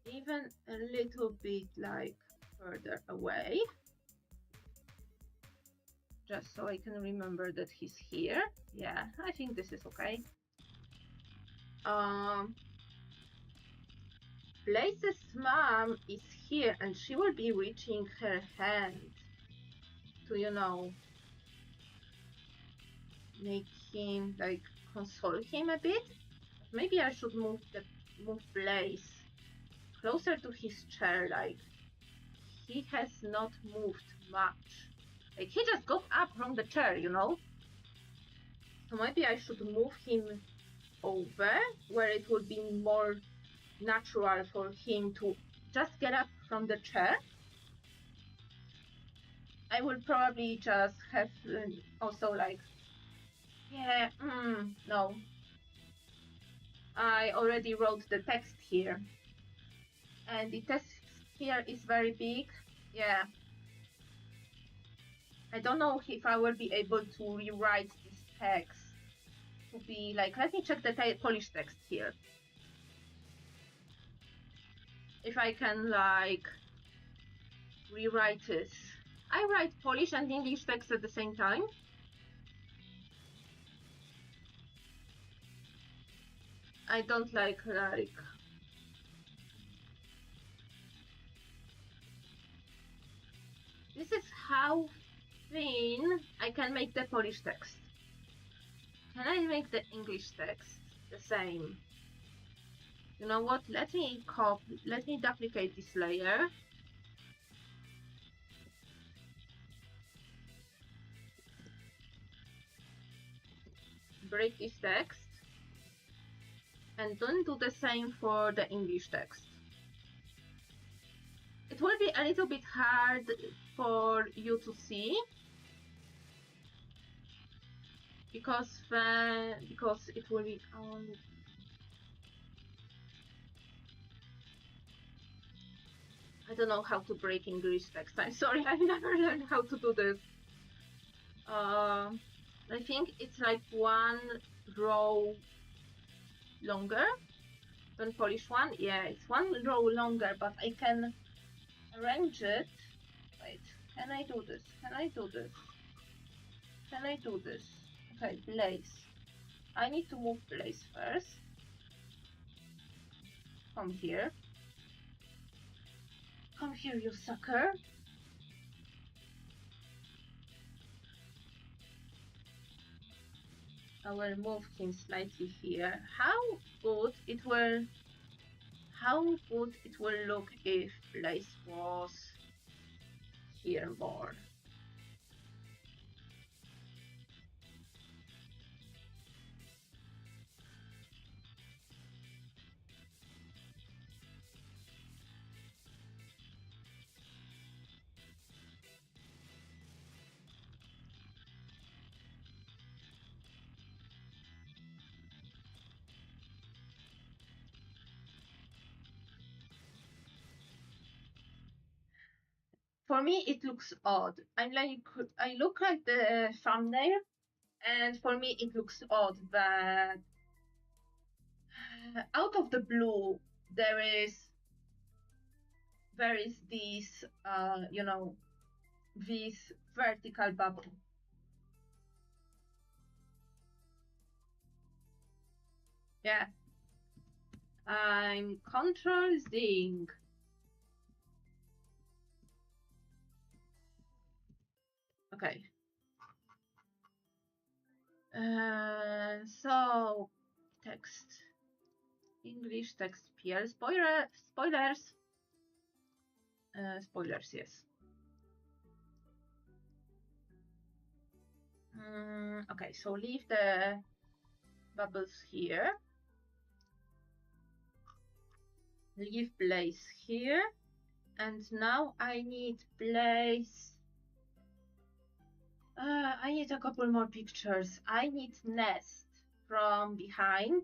Even a little bit like further away. Just so I can remember that he's here. Yeah, I think this is okay. Blaze's mom is here and she will be reaching her hand to, you know, make him, like, console him a bit. Maybe I should move Blaze closer to his chair, like he has not moved much. Like he just got up from the chair, you know? So maybe I should move him over where it would be more natural for him to just get up from the chair. I will probably just have also like, yeah, no. I already wrote the text here. And the text here is very big. Yeah. I don't know if I will be able to rewrite this text to be like, let me check the Polish text here. If I can like rewrite this. I write Polish and English text at the same time. I don't like this is how thin I can make the Polish text. Can I make the English text the same? You know what? Let me duplicate this layer. Break this text. And don't do the same for the English text. It will be a little bit hard for you to see because it will be I don't know how to break English text. I'm sorry, I've never learned how to do this. I think it's like one row longer than Polish one. Yeah, it's one row longer, but I can arrange it. Wait, can I do this? Can I do this? Can I do this? Okay, place. I need to move place first. Come here. Come here, you sucker. I will move him slightly here. How good it will look if place was here more. For me, it looks odd. I look like the thumbnail, and for me, it looks odd that out of the blue, there is this, you know, this vertical bubble. Yeah. I'm Control Z. Okay. So text, English text PL, spoilers, yes. Okay, so leave the bubbles here. Leave place here. And now I need place. I need a couple more pictures. I need Nest from behind,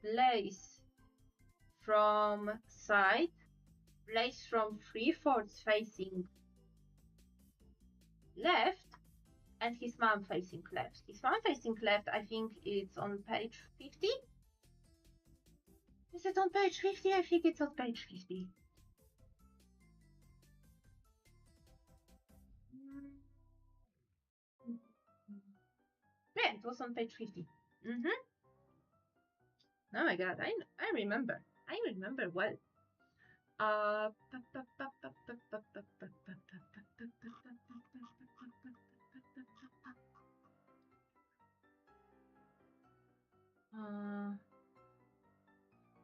place from side, place from 3/4 facing left, and his mom facing left. His mom facing left, I think it's on page 50. Is it on page 50? I think it's on page 50. Yeah, it was on page 50. Oh my god, I remember. I remember well.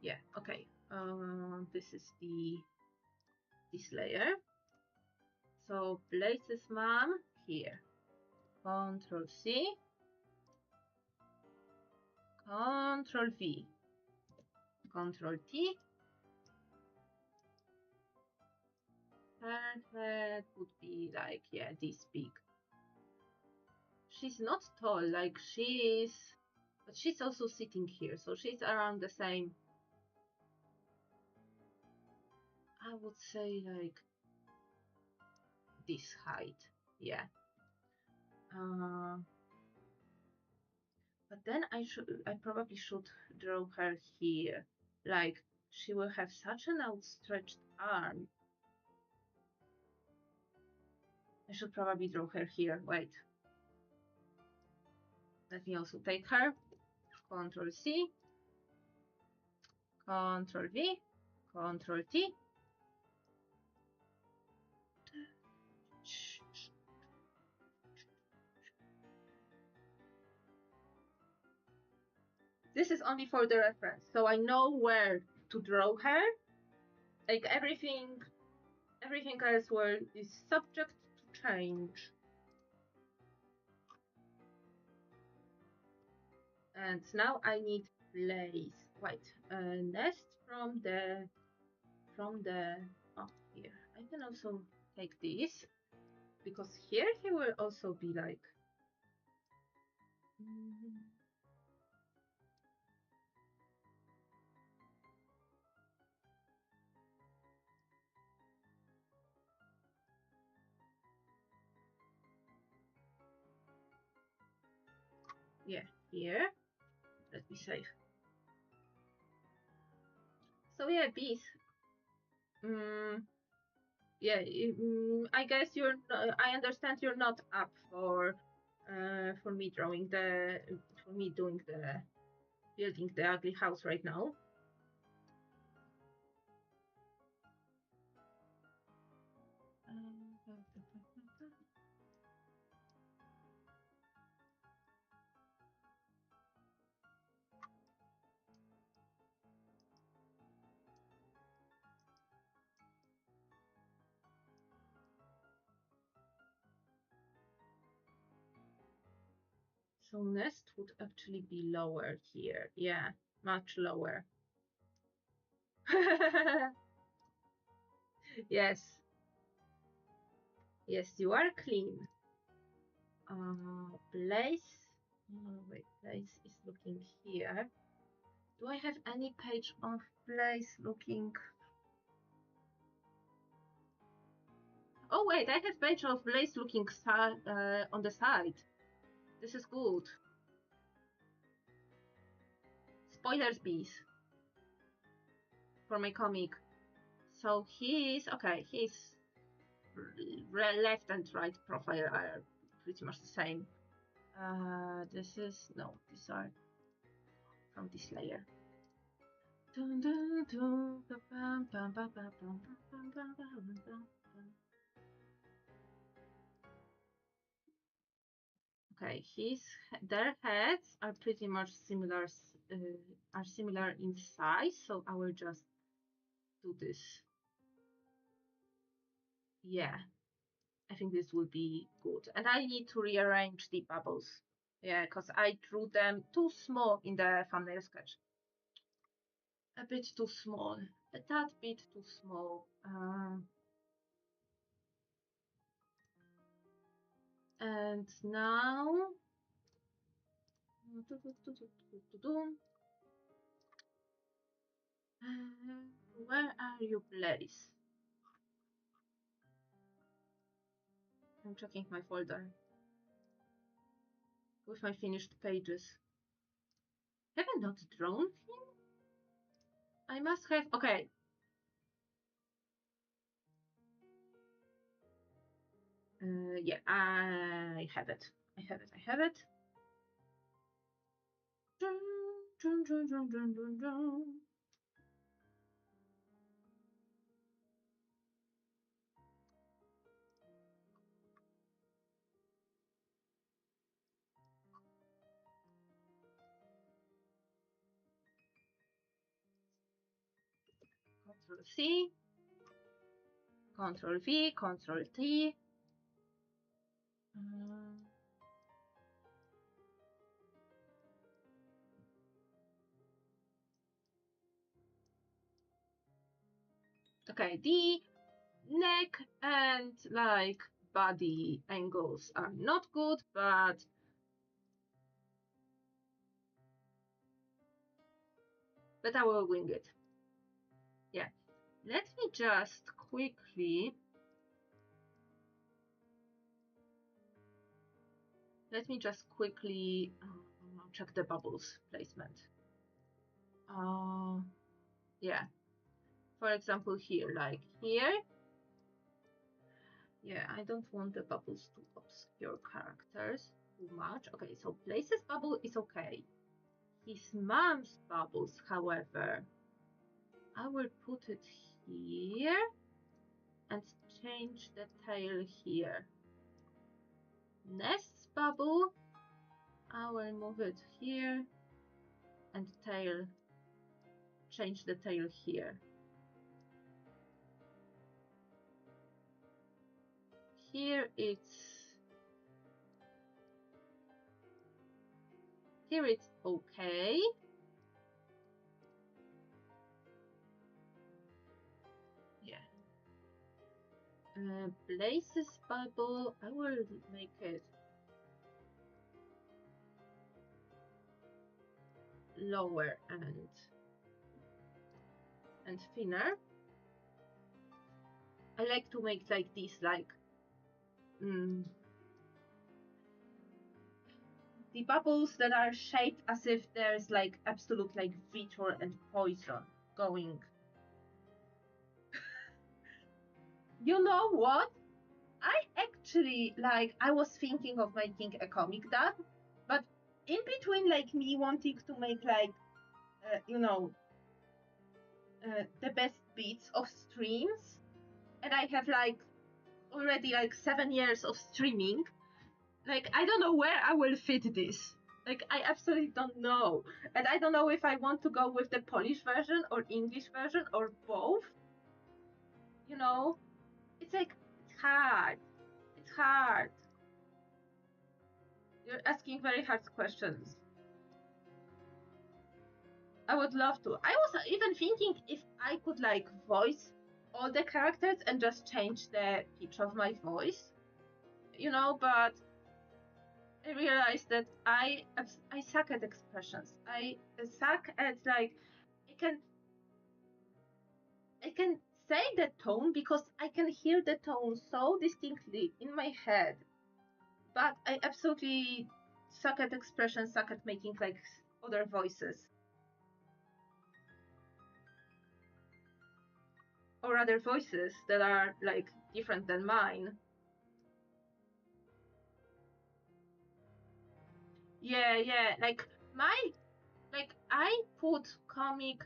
Yeah, okay. This is this layer. So places mom here. Control C. Control V. Control T. Her head would be like, yeah, this big. She's not tall, like she is, but she's also sitting here, so she's around the same. I would say like this height, yeah. But then I probably should draw her here. Like she will have such an outstretched arm. I should probably draw her here. Wait. Let me also take her. Control C. Control V. Control T. This is only for the reference, so I know where to draw her. Like everything else is subject to change. And now I need place. Wait, nest from the oh, here. I can also take this because here he will also be like. Yeah, here. Let's be safe. So yeah, bees. Yeah, I guess you're. I understand you're not up for me drawing for me doing the building the ugly house right now. So nest would actually be lower here. Yeah, much lower. Yes. Yes, you are clean. Place. Oh, wait, place is looking here. Do I have any page of place looking? Oh wait, I have page of place looking on the side. This is good. Spoilers bees for my comic. So he's okay. His left and right profile are pretty much the same. This is no. These are from this layer. Okay, their heads are pretty much similar. Are similar in size, so I will just do this. Yeah, I think this will be good. And I need to rearrange the bubbles. Yeah, because I drew them too small in the thumbnail sketch. A bit too small. A tad bit too small. And now... where are you placed? I'm checking my folder with my finished pages. Have I not drawn him? I must have. Okay. Yeah, I have it. I have it. I have it. Control C, Control V, Control T. Okay, the neck and like body angles are not good, but I will wing it. Yeah, let me just quickly check the bubbles placement. Yeah, for example here, like here. Yeah, I don't want the bubbles to obscure characters too much. Okay, so Places bubble is okay. His mom's bubbles, however, I will put it here and change the tail here. Nest's bubble, I will move it here and tail, change the tail here. Here it's okay. Yeah. Places bubble, I will make it lower and thinner. I like to make like this, like the bubbles that are shaped as if there's like absolute like vitor and poison going. You know what? I actually I was thinking of making a comic that, but in between like me wanting to make like the best bits of streams, and I have like already like 7 years of streaming. Like, I don't know where I will fit this. Like, I absolutely don't know. And I don't know if I want to go with the Polish version or English version or both. You know? It's like, it's hard. It's hard. You're asking very hard questions. I would love to. I was even thinking if I could like voice all the characters and just change the pitch of my voice. You know, but I realized that I suck at expressions. I suck at like I can say the tone because I can hear the tone so distinctly in my head, but I absolutely suck at expressions, suck at making like other voices or other voices that are like different than mine. Yeah, like I put comic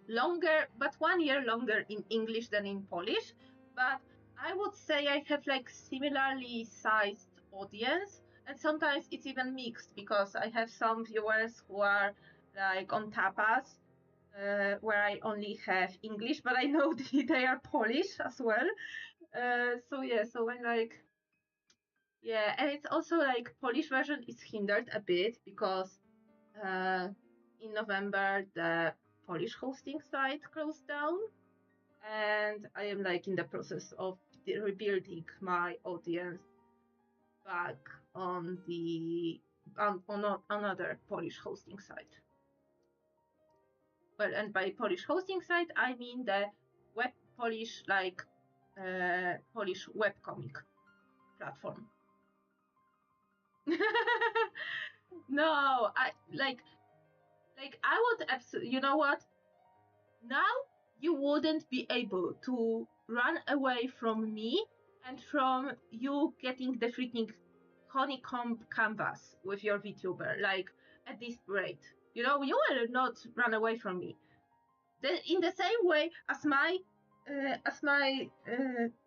longer, but 1 year longer in English than in Polish. But I would say I have like similarly sized audience, and sometimes it's even mixed because I have some viewers who are like on tapas, where I only have English, but I know they are Polish as well. So yeah, so I'm like, yeah, and it's also like Polish version is hindered a bit because in November the Polish hosting site closed down, and I am like in the process of rebuilding my audience back on another Polish hosting site. Well, and by Polish hosting site I mean the Polish webcomic platform. No, I would absolutely, you know what? Now you wouldn't be able to run away from me and from you getting the freaking honeycomb canvas with your VTuber, like at this rate. You know, you will not run away from me. In the same way as my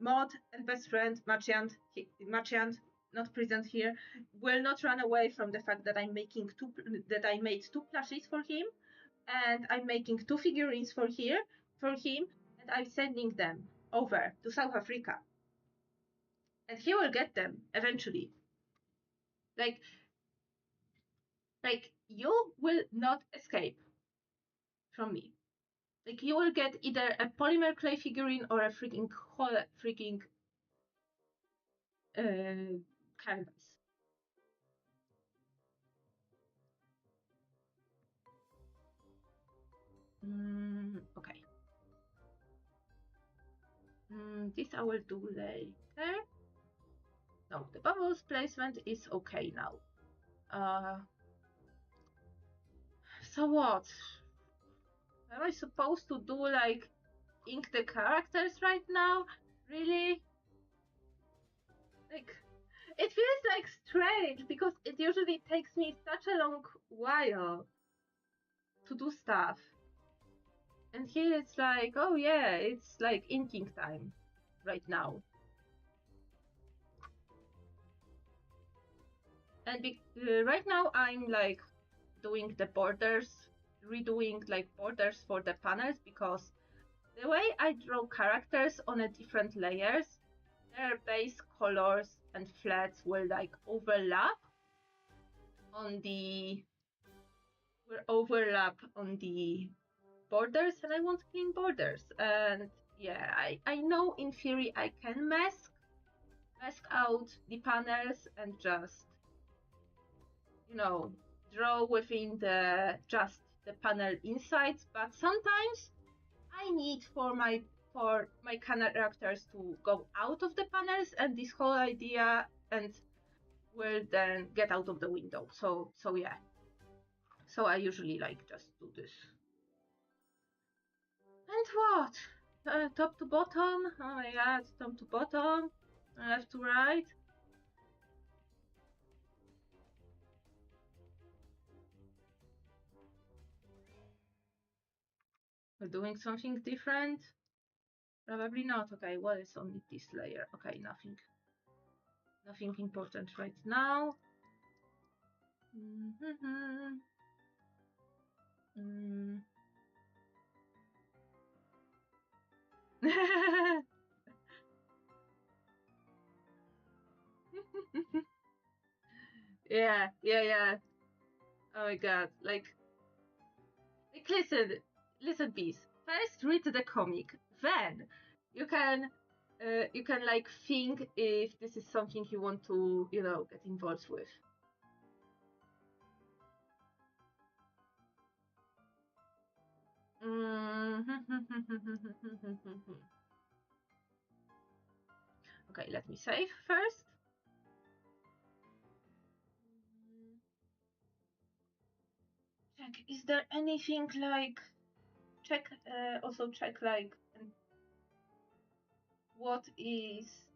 mod and best friend Maciand, not present here, will not run away from the fact that I made 2 plushies for him, and I'm making 2 figurines for for him, and I'm sending them over to South Africa. And he will get them eventually. Like you will not escape from me. Like you will get either a polymer clay figurine or a freaking canvas. Okay. This I will do later. No, the bubbles placement is okay now. So what? Am I supposed to do like ink the characters right now? Really? Like, it feels like strange because it usually takes me such a long while to do stuff. And here it's like, oh yeah, it's like inking time right now. And right now I'm like doing the borders, redoing like borders for the panels because the way I draw characters on a different layers, their base colors and flats will like overlap on the borders, and I want clean borders. And yeah, I know in theory I can mask out the panels and just, you know, draw within just the panel insides, but sometimes I need for my characters to go out of the panels, and this whole idea and will then get out of the window. So yeah. So I usually like just do this. And what? Top to bottom? Oh my god, top to bottom, left to right. We're doing something different? Probably not. Okay, what is on this layer? Okay, nothing important right now. Yeah. Oh my god, like listen, Bees. First read the comic, then you can like think if this is something you want to, get involved with. Okay, let me save first. Check, is there anything like also check like what is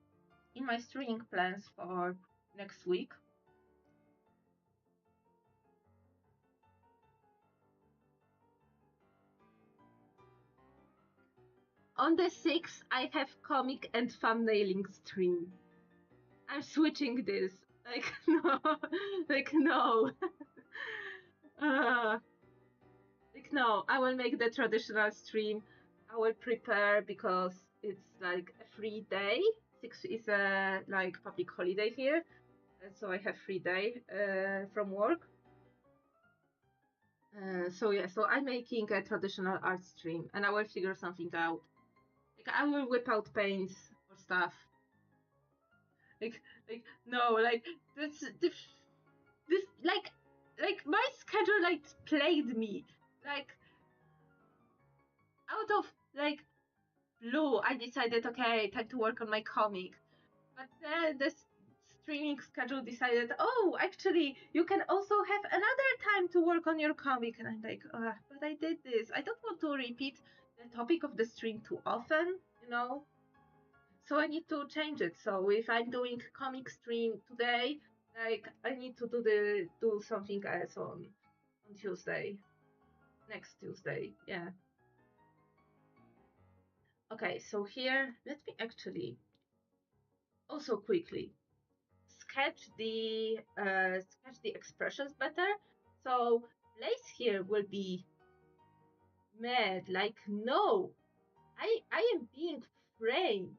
in my streaming plans for next week. On the 6th, I have comic and thumbnailing stream. I'm switching this. Like, no. Like, no. Like, no. I will make the traditional stream. I will prepare because it's like a free day. 6th is a like public holiday here. So I have free day from work. So yeah, so I'm making a traditional art stream and I will figure something out. Like I will whip out paints or stuff. Like no, like this like my schedule like plagued me. Like out of like blue, I decided okay, time to work on my comic. But then the streaming schedule decided, oh, actually, you can also have another time to work on your comic. And I'm like, but I did this. I don't want to repeat the topic of the stream too often, So I need to change it. So if I'm doing comic stream today, like I need to do something else on Tuesday, next Tuesday. Yeah. Okay, so here, let me actually also quickly sketch the expressions better. So place here will be mad, like no, I am being framed.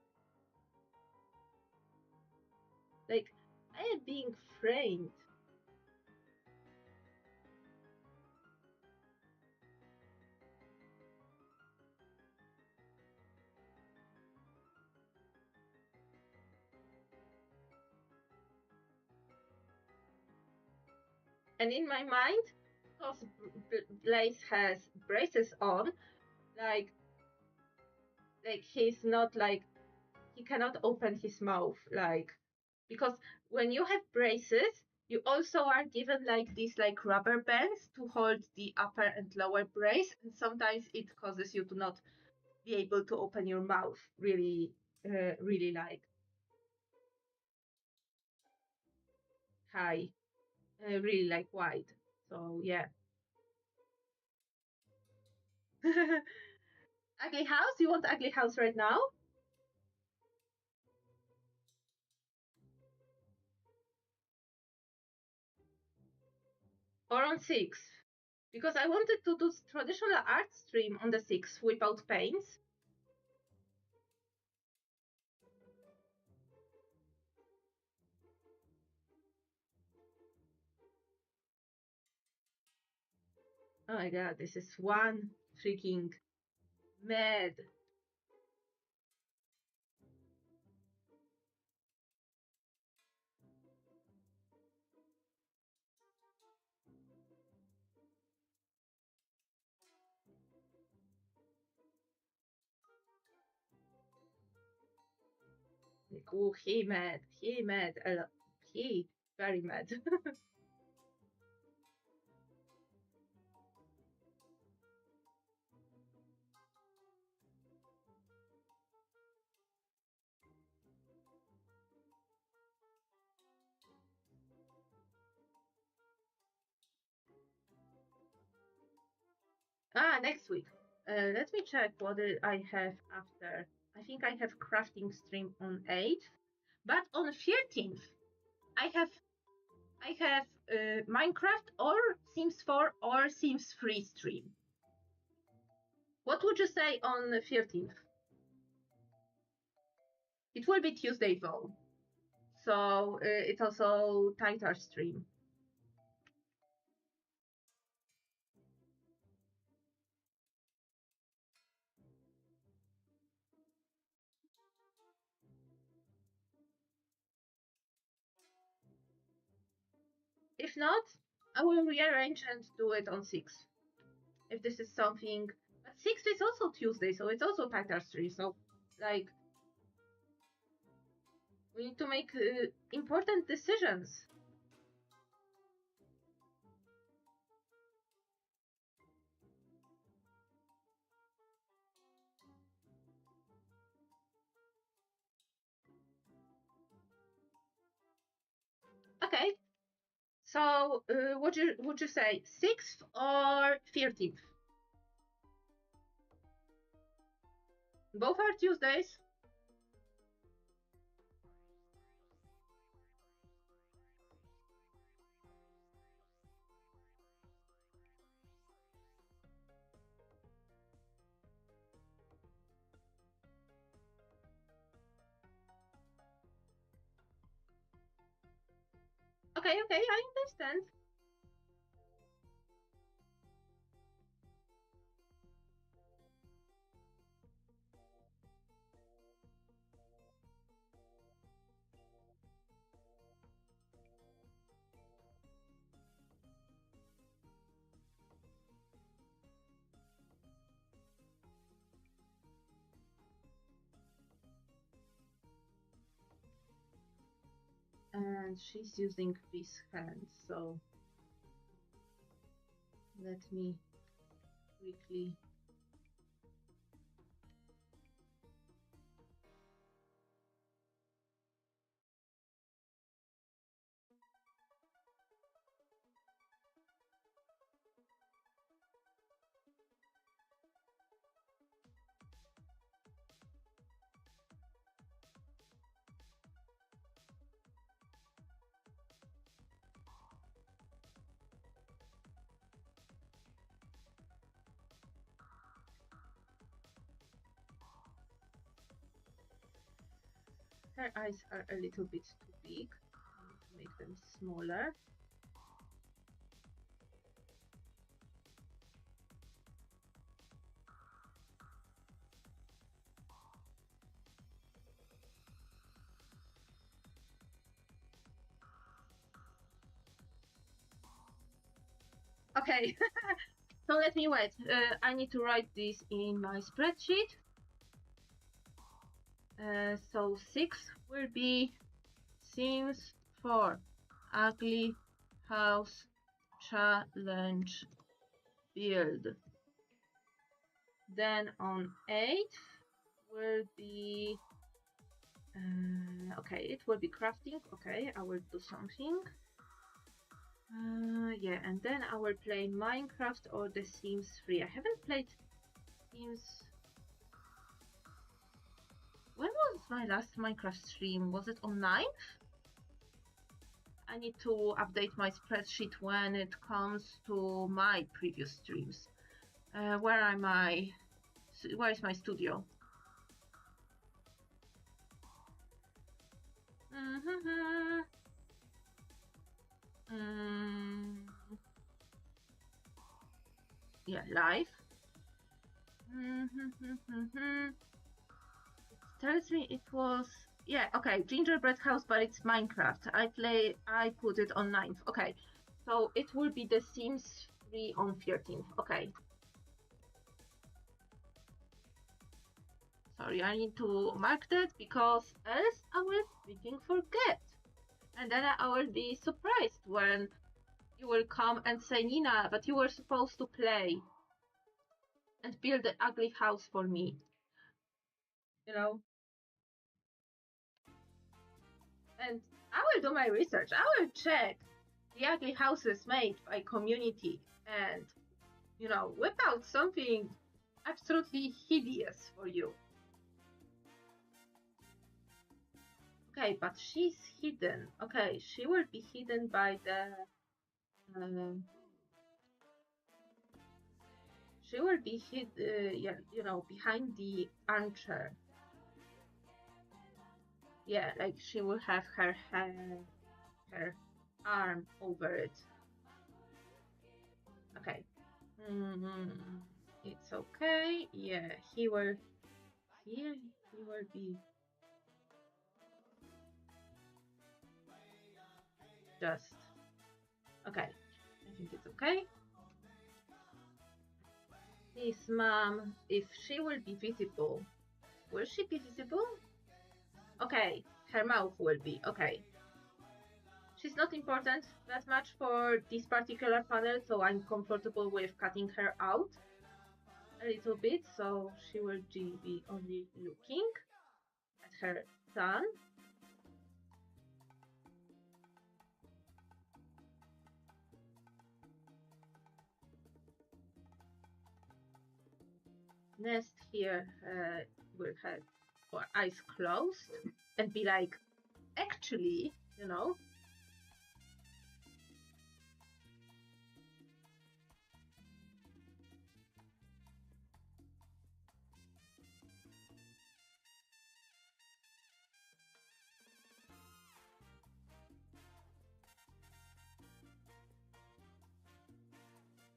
Like, I am being framed. And in my mind, because Blaze has braces on, like he's not like, he cannot open his mouth, like, because when you have braces, you also are given like these like rubber bands to hold the upper and lower brace, and sometimes it causes you to not be able to open your mouth really, really like high, really like wide. So yeah. Ugly house? You want ugly house right now? Or on 6th? Because I wanted to do traditional art stream on the 6th without paints. Oh my god, this is one freaking mad. Like, oh, he mad, he very mad. Next week. Let me check what I have after. I think I have crafting stream on 8th, but on 13th I have Minecraft or Sims 4 or Sims 3 stream. What would you say on the 13th? It will be Tuesday though, so it's also tighter stream. If not, I will rearrange and do it on 6th. If this is something, but 6th is also Tuesday, so it's also tighter stream. So like we need to make important decisions. Okay. So would you say 6th or 13th? Both are Tuesdays. Okay, I understand. And she's using this hand, so let me quickly. her eyes are a little bit too big. I need to make them smaller. Okay, so let me wait. I need to write this in my spreadsheet. So 6 will be Sims 4 Ugly House Challenge Build. Then on 8 will be okay, it will be crafting. Okay, I will do something. Yeah, and then I will play Minecraft or The Sims 3. I haven't played Sims. When was my last Minecraft stream? Was it on 9th? I need to update my spreadsheet when it comes to my previous streams. Where am I? Where is my studio? Yeah, live. It tells me it was, yeah, okay, Gingerbread House, but it's Minecraft. I put it on 9th. Okay, so it will be The Sims 3 on 13th. Okay. Sorry, I need to mark that because else I will freaking forget. And then I will be surprised when you will come and say, Nina, but you were supposed to play and build an ugly house for me. You know? And I will do my research. I will check the ugly houses made by community and, you know, whip out something absolutely hideous for you. Okay, but she's hidden. Okay, she will be hidden by the... she will be hid, yeah, you know, behind the armchair. Yeah, like she will have her arm over it. Okay. It's okay. Yeah, he will be just okay. I think it's okay. His mom, if she will be visible, will she be visible? Okay, her mouth will be okay. She's not important that much for this particular panel, so I'm comfortable with cutting her out a little bit, so she will be only looking at her son. Nest here will have her eyes closed and be like, actually, you know.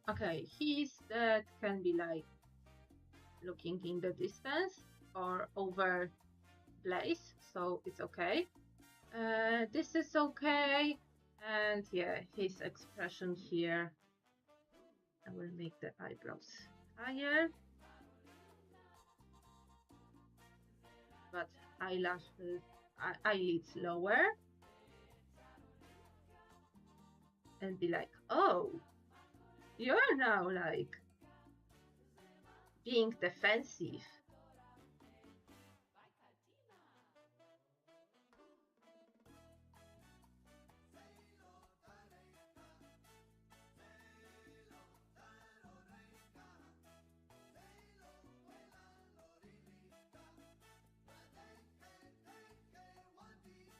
Okay, his dad can be like looking in the distance or over Blaze, so it's okay. This is okay. And yeah, his expression here. I will make the eyebrows higher. But eyelids lower. And be like, oh, you're now like being defensive.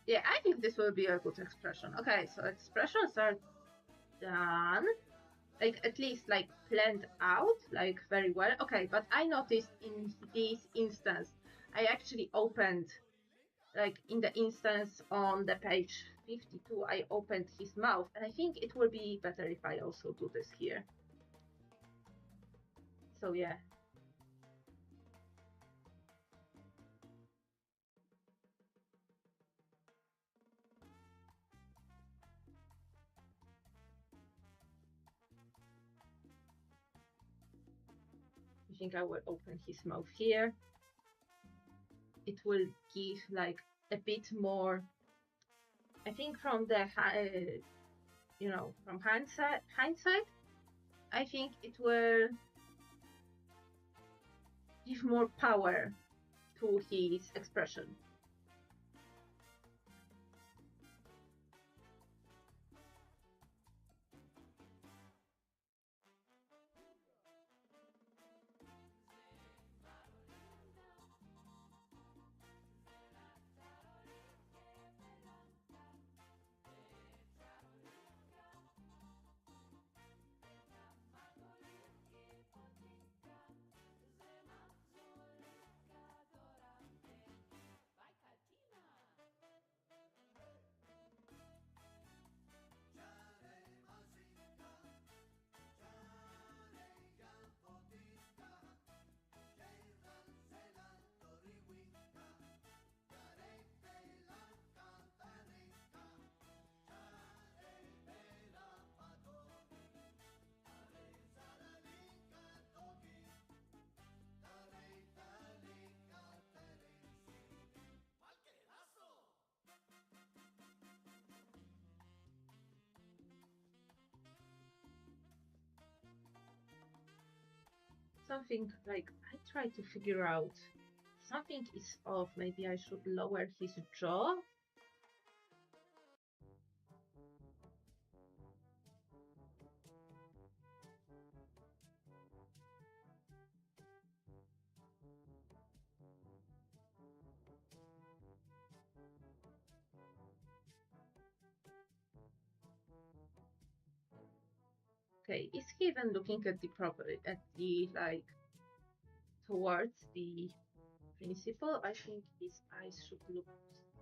Yeah, I think this will be a good expression. Okay, so expressions are done. Like, at least, like, planned out, like, very well. Okay, but I noticed in this instance, I actually opened like in the instance on the page 52, I opened his mouth, and I think it will be better if I also do this here. So yeah. I think I will open his mouth here. It will give like a bit more, I think from the, you know, from hindsight, I think it will give more power to his expression. Something like, I try to figure out, something is off. Maybe I should lower his jaw. Okay, is he even looking at the property, at the, like, towards the principal? I think his eyes should look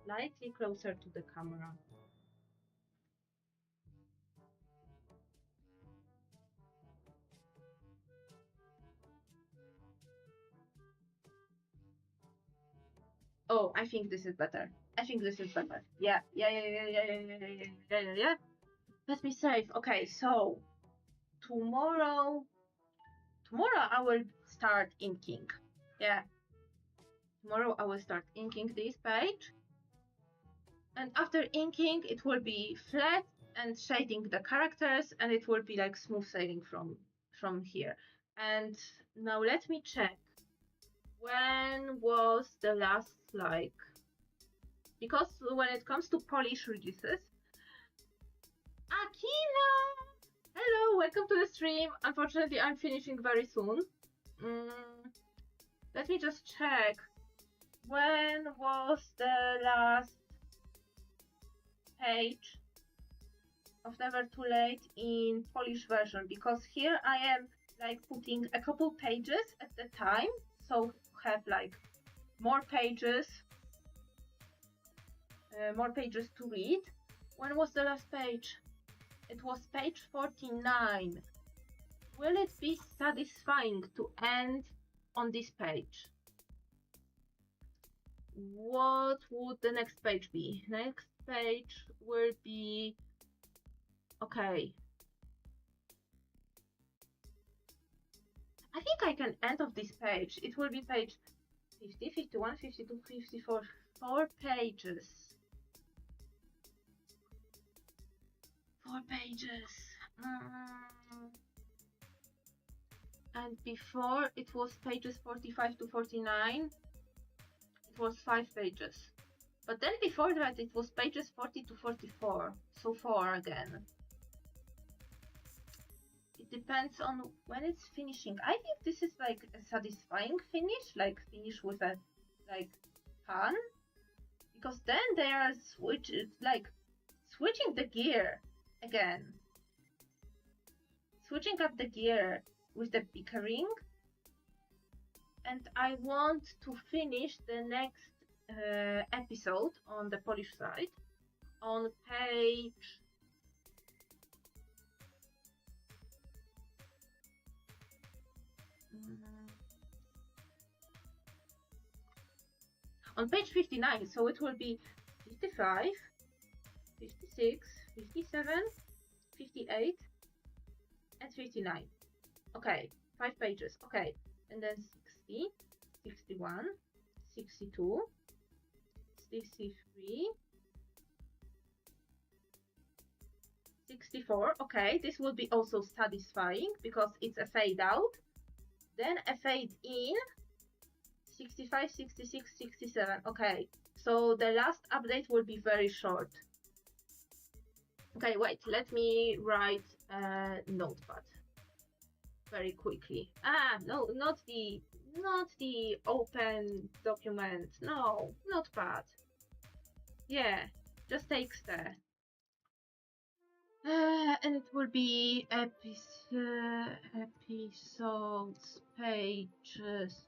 slightly closer to the camera. Oh, I think this is better. I think this is better. Yeah. Let me save. Okay, so tomorrow I will start inking. Yeah. Tomorrow I will start inking this page. And after inking, it will be flat and shading the characters, and it will be like smooth sailing from here. And now let me check. When was the last, like, because when it comes to Polish releases, Akina! Hello, welcome to the stream. Unfortunately, I'm finishing very soon. Let me just check. When was the last page of Never Too Late in Polish version? Because here I am like putting a couple pages at the time, so have like more pages to read. When was the last page? It was page 49. Will it be satisfying to end on this page? What would the next page be? Next page will be, okay. I think I can end of this page. It will be page 50, 51, 52, 54, 4 pages. 4 pages. And before it was pages 45 to 49. It was 5 pages. But then before that it was pages 40 to 44. So 4 again. It depends on when it's finishing. I think this is like a satisfying finish, like finish with a like fun. Because then they are switching the gear again. Switching up the gear with the bickering. And I want to finish the next episode on the Polish side. On page on page 59, so it will be 55, 56, 57, 58, and 59. Okay, 5 pages. Okay, and then 60, 61, 62, 63, 64. Okay, this will be also satisfying because it's a fade out, then a fade in, 65, 66, 67. Okay, so the last update will be very short. Okay, wait, let me write a notepad very quickly. No, not the open document. No, notepad. Yeah, just text there. And it will be episodes, pages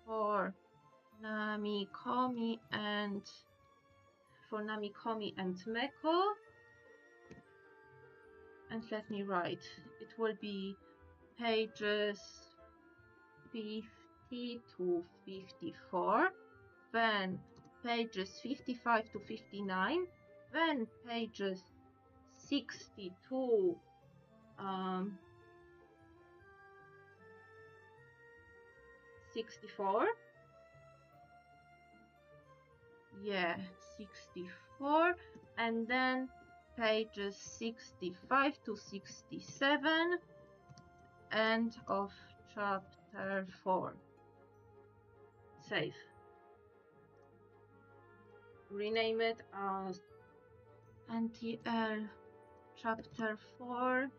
for Nami.ink and Meko. And let me write. It will be pages 50 to 54, then pages 55 to 59, then pages 60 to 64. Yeah, 64, and then pages 65 to 67, end of chapter 4. Save. Rename it as NTL chapter 4,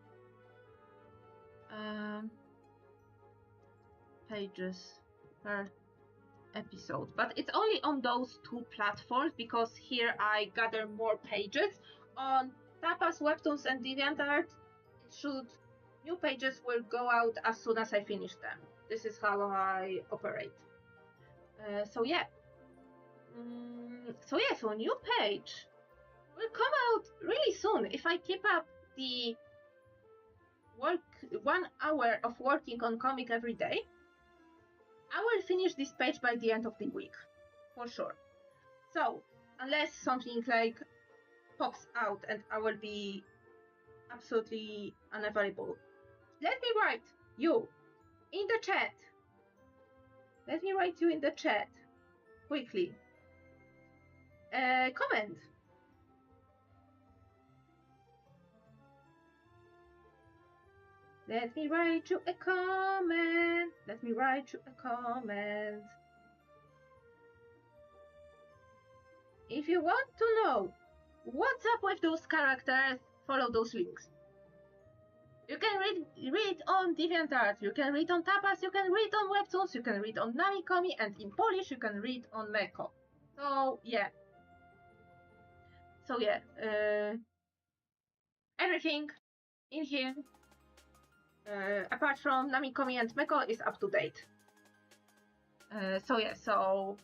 pages per episode. But it's only on those 2 platforms because here I gather more pages. On Tapas, Webtoons, and DeviantArt, new pages will go out as soon as I finish them. This is how I operate. So new page will come out really soon. If I keep up the 1 hour of working on comic every day, I will finish this page by the end of the week, for sure. So, unless something like pops out and I will be absolutely unavailable, let me write you in the chat. Let me write you in the chat quickly. Comment. Let me write you a comment. Let me write you a comment. If you want to know what's up with those characters, follow those links. You can read on DeviantArt, you can read on Tapas, you can read on Webtoons, you can read on Nami.ink, and in Polish you can read on Meko. So yeah. Everything in here, apart from Nami.ink and Meko, is up to date. So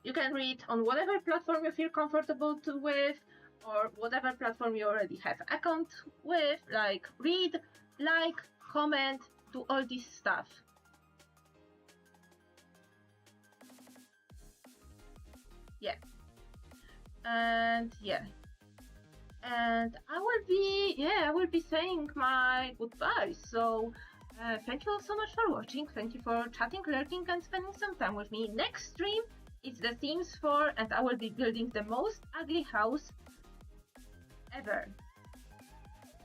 you can read on whatever platform you feel comfortable with, or whatever platform you already have account with. Like read, like, comment, do all this stuff. Yeah. And I will be saying my goodbyes. So thank you all so much for watching. Thank you for chatting, lurking, and spending some time with me. Next stream is the Sims 4, and I will be building the most ugly house ever.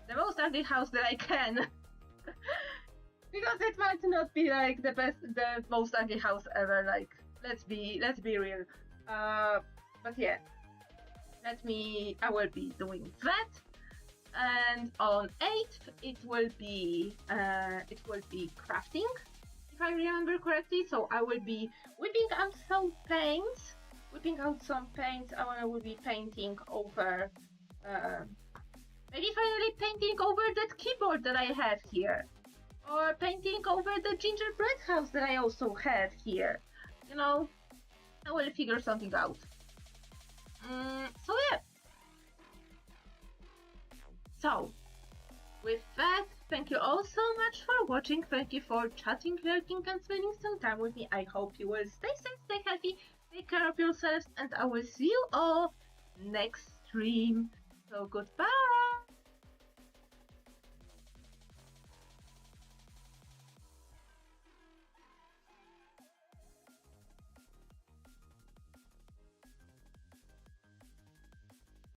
The most ugly house that I can. Because it might not be like the most ugly house ever. Like, let's be real. But yeah, I will be doing that. And on 8th, it will be crafting, if I remember correctly. So I will be whipping out some paints. I will be painting over, maybe finally painting over that keyboard that I have here, or painting over the gingerbread house that I also have here. You know, I will figure something out. So yeah. So, with that, thank you all so much for watching. Thank you for chatting, lurking, and spending some time with me. I hope you will stay safe, stay healthy, take care of yourselves, and I will see you all next stream. So goodbye!